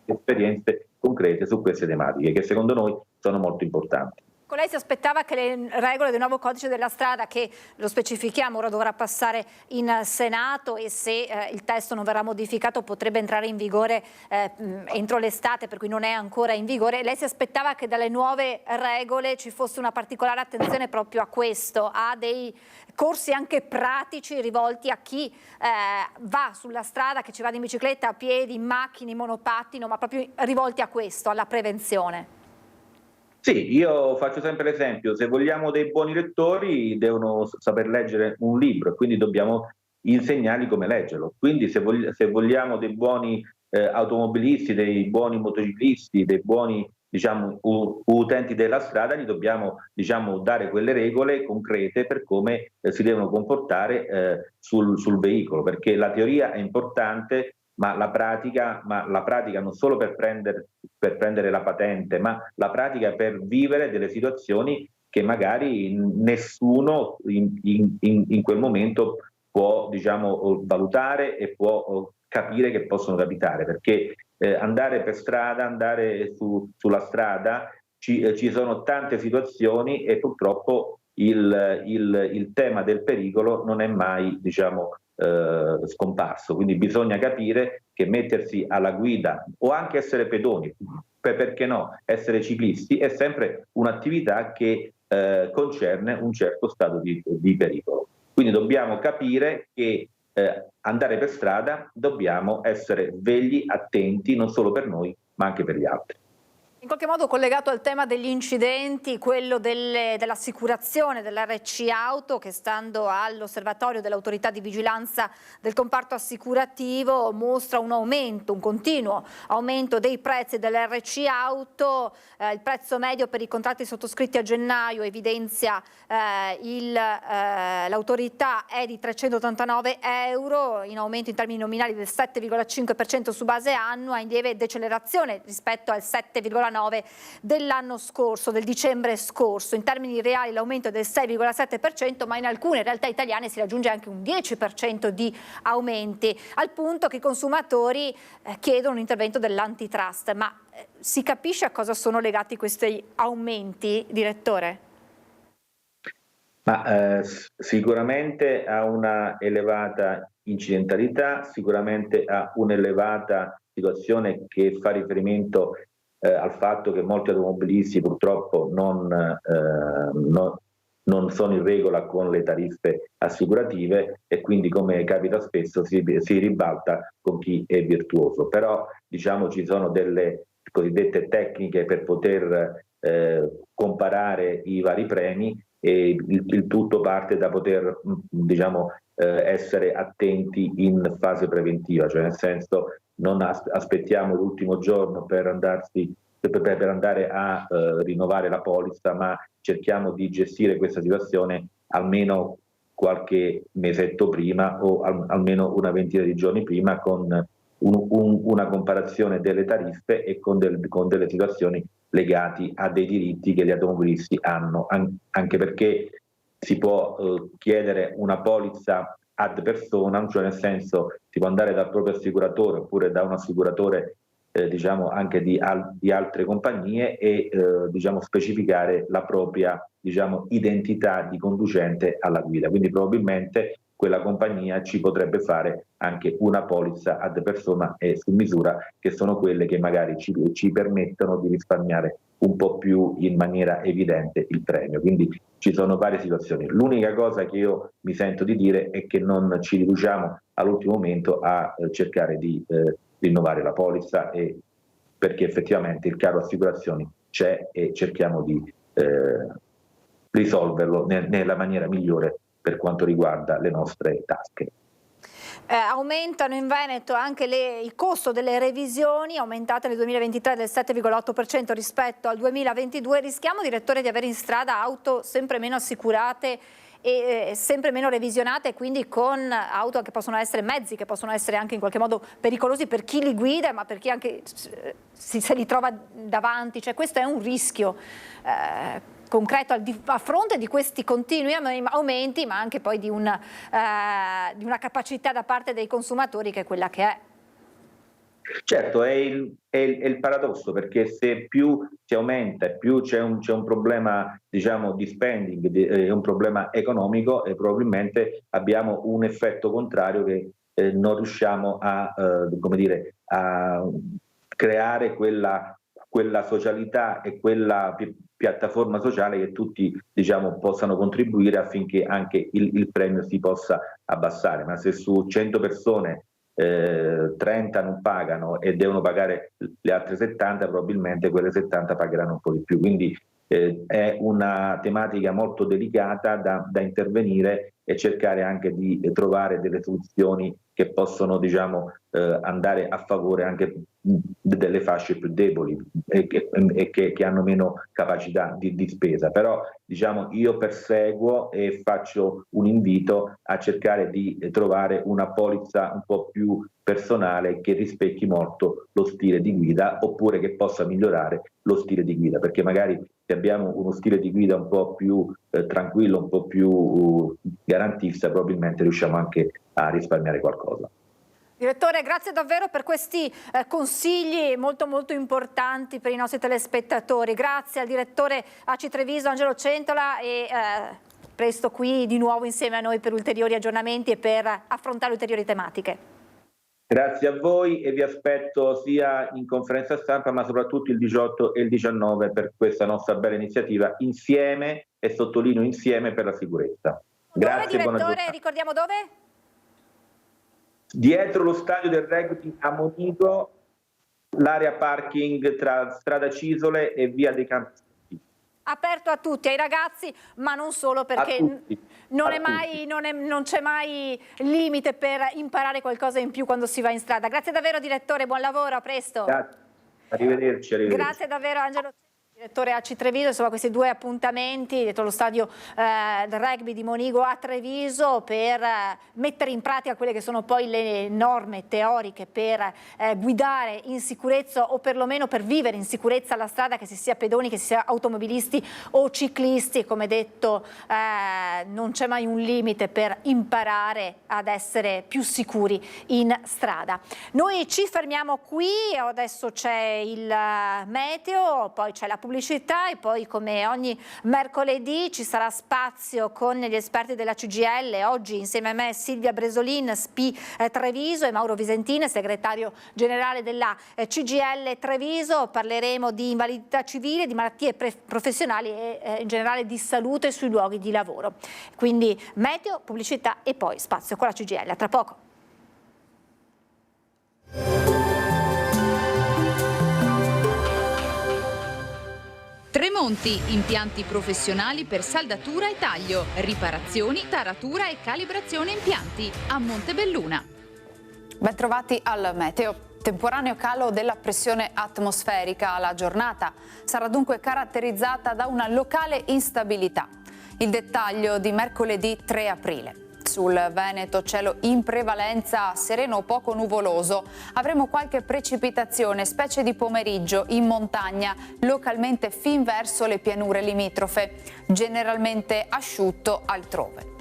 esperienze concrete su queste tematiche che secondo noi sono molto importanti. Lei si aspettava che le regole del nuovo codice della strada, che lo specifichiamo, ora dovrà passare in Senato e se il testo non verrà modificato potrebbe entrare in vigore entro l'estate, per cui non è ancora in vigore, lei si aspettava che dalle nuove regole ci fosse una particolare attenzione proprio a questo, a dei corsi anche pratici rivolti a chi va sulla strada, che ci vada in bicicletta, a piedi, in macchina, in monopattino, ma proprio rivolti a questo, alla prevenzione? Sì, io faccio sempre l'esempio: se vogliamo dei buoni lettori devono saper leggere un libro e quindi dobbiamo insegnargli come leggerlo. Quindi se vogliamo dei buoni automobilisti, dei buoni motociclisti, dei buoni utenti della strada, gli dobbiamo dare quelle regole concrete per come si devono comportare sul veicolo, perché la teoria è importante, ma la pratica non solo per prendere la patente, ma la pratica per vivere delle situazioni che magari nessuno in quel momento può valutare e può capire che possono capitare, perché andare per strada, andare sulla strada, ci sono tante situazioni e purtroppo il tema del pericolo non è mai scomparso, quindi bisogna capire che mettersi alla guida o anche essere pedoni, perché no, essere ciclisti, è sempre un'attività che concerne un certo stato di pericolo. Quindi dobbiamo capire che andare per strada dobbiamo essere svegli, attenti, non solo per noi ma anche per gli altri. In qualche modo collegato al tema degli incidenti, quello dell'assicurazione dell'RC Auto, che stando all'osservatorio dell'autorità di vigilanza del comparto assicurativo mostra un continuo aumento dei prezzi dell'RC Auto. Il prezzo medio per i contratti sottoscritti a gennaio, evidenzia l'autorità, è di 389 euro, in aumento in termini nominali del 7,5% su base annua, in lieve decelerazione rispetto al 7,9% dell'anno scorso, del dicembre scorso. In termini reali l'aumento è del 6,7%, ma in alcune realtà italiane si raggiunge anche un 10% di aumenti, al punto che i consumatori chiedono un intervento dell'antitrust. Ma si capisce a cosa sono legati questi aumenti, direttore? Sicuramente a una elevata incidentalità, sicuramente a un'elevata situazione che fa riferimento al fatto che molti automobilisti purtroppo non sono in regola con le tariffe assicurative e quindi, come capita spesso, si ribalta con chi è virtuoso. Però ci sono delle cosiddette tecniche per poter comparare i vari premi, e il tutto parte da poter essere attenti in fase preventiva, cioè nel senso non aspettiamo l'ultimo giorno per andare a rinnovare la polizza, ma cerchiamo di gestire questa situazione almeno qualche mesetto prima o almeno una ventina di giorni prima, con una comparazione delle tariffe e con delle situazioni legate a dei diritti che gli automobilisti hanno, anche perché si può chiedere una polizza ad personam, cioè nel senso si può andare dal proprio assicuratore oppure da un assicuratore anche di altre compagnie e specificare la propria identità di conducente alla guida. Quindi probabilmente quella compagnia ci potrebbe fare anche una polizza ad persona e su misura, che sono quelle che magari ci permettono di risparmiare un po' più in maniera evidente il premio. Quindi ci sono varie situazioni. L'unica cosa che io mi sento di dire è che non ci riduciamo all'ultimo momento a cercare di rinnovare la polizza, perché effettivamente il caro assicurazioni c'è e cerchiamo di risolverlo nella maniera migliore per quanto riguarda le nostre tasche. Aumentano in Veneto anche il costo delle revisioni, aumentate nel 2023 del 7,8% rispetto al 2022. Rischiamo, direttore, di avere in strada auto sempre meno assicurate e sempre meno revisionate, quindi con auto che possono essere mezzi, che possono essere anche in qualche modo pericolosi per chi li guida, ma per chi anche se li trova davanti. Cioè, questo è un rischio concreto a fronte di questi continui aumenti, ma anche poi di una capacità da parte dei consumatori che è quella che è. Certo, è il paradosso, perché se più si aumenta e più c'è un problema, diciamo, di spending, un problema economico, e probabilmente abbiamo un effetto contrario che non riusciamo a creare quella socialità e quella piattaforma sociale che tutti, diciamo, possano contribuire affinché anche il premio si possa abbassare. Ma se su 100 persone 30 non pagano e devono pagare le altre 70, probabilmente quelle 70 pagheranno un po' di più. Quindi è una tematica molto delicata da intervenire e cercare anche di trovare delle soluzioni che possono, diciamo, andare a favore anche delle fasce più deboli e che hanno meno capacità di spesa. Però, diciamo, io perseguo e faccio un invito a cercare di trovare una polizza un po' più personale che rispecchi molto lo stile di guida, oppure che possa migliorare lo stile di guida, perché magari se abbiamo uno stile di guida un po' più tranquillo, un po' più garantista, probabilmente riusciamo anche a risparmiare qualcosa. Direttore, grazie davvero per questi consigli molto molto importanti per i nostri telespettatori. Grazie al direttore ACI Treviso Angelo Centola e presto qui di nuovo insieme a noi per ulteriori aggiornamenti e per affrontare ulteriori tematiche. Grazie a voi e vi aspetto sia in conferenza stampa, ma soprattutto il 18 e il 19 per questa nostra bella iniziativa insieme, e sottolineo insieme, per la sicurezza. Grazie, buona giornata. Direttore, ricordiamo dove? Dietro lo stadio del rugby a Monigo, l'area parking tra strada Cisole e via dei Campi. Aperto a tutti, ai ragazzi, ma non solo, perché non c'è mai limite per imparare qualcosa in più quando si va in strada. Grazie davvero, direttore, buon lavoro, a presto. Grazie. Arrivederci. Grazie davvero, Angelo, direttore ACI Treviso. Insomma, questi due appuntamenti dietro lo stadio del rugby di Monigo a Treviso per mettere in pratica quelle che sono poi le norme teoriche per guidare in sicurezza, o perlomeno per vivere in sicurezza la strada, che si sia pedoni, che si sia automobilisti o ciclisti. Come detto, non c'è mai un limite per imparare ad essere più sicuri in strada. Noi ci fermiamo qui, adesso c'è il meteo, poi c'è la pubblicità e poi, come ogni mercoledì, ci sarà spazio con gli esperti della CGIL. Oggi insieme a me Silvia Bresolin, SPI Treviso, e Mauro Visentin, segretario generale della CGIL Treviso. Parleremo di invalidità civile, di malattie professionali e in generale di salute sui luoghi di lavoro. Quindi meteo, pubblicità e poi spazio con la CGIL. A tra poco. Tremonti, impianti professionali per saldatura e taglio, riparazioni, taratura e calibrazione impianti, a Montebelluna. Ben trovati al meteo. Temporaneo calo della pressione atmosferica. La giornata sarà dunque caratterizzata da una locale instabilità. Il dettaglio di mercoledì 3 aprile. Sul Veneto cielo in prevalenza sereno o poco nuvoloso. Avremo qualche precipitazione, specie di pomeriggio, in montagna, localmente fin verso le pianure limitrofe. Generalmente asciutto altrove.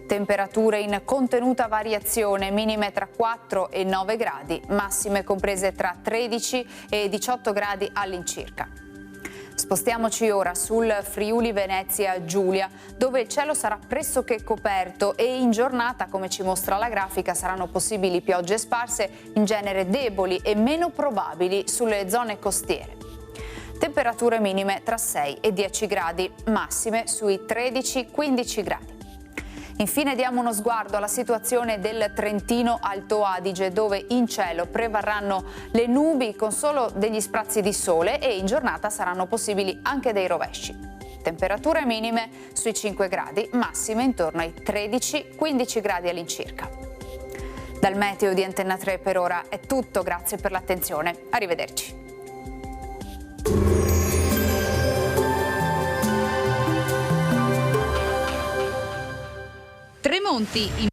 Temperature in contenuta variazione, minime tra 4 e 9 gradi, massime comprese tra 13 e 18 gradi all'incirca. Spostiamoci ora sul Friuli Venezia Giulia, dove il cielo sarà pressoché coperto e in giornata, come ci mostra la grafica, saranno possibili piogge sparse, in genere deboli e meno probabili sulle zone costiere. Temperature minime tra 6 e 10 gradi, massime sui 13-15 gradi. Infine diamo uno sguardo alla situazione del Trentino Alto Adige, dove in cielo prevarranno le nubi con solo degli sprazzi di sole e in giornata saranno possibili anche dei rovesci. Temperature minime sui 5 gradi, massime intorno ai 13-15 gradi all'incirca. Dal meteo di Antenna 3 per ora è tutto, grazie per l'attenzione, arrivederci. Tremonti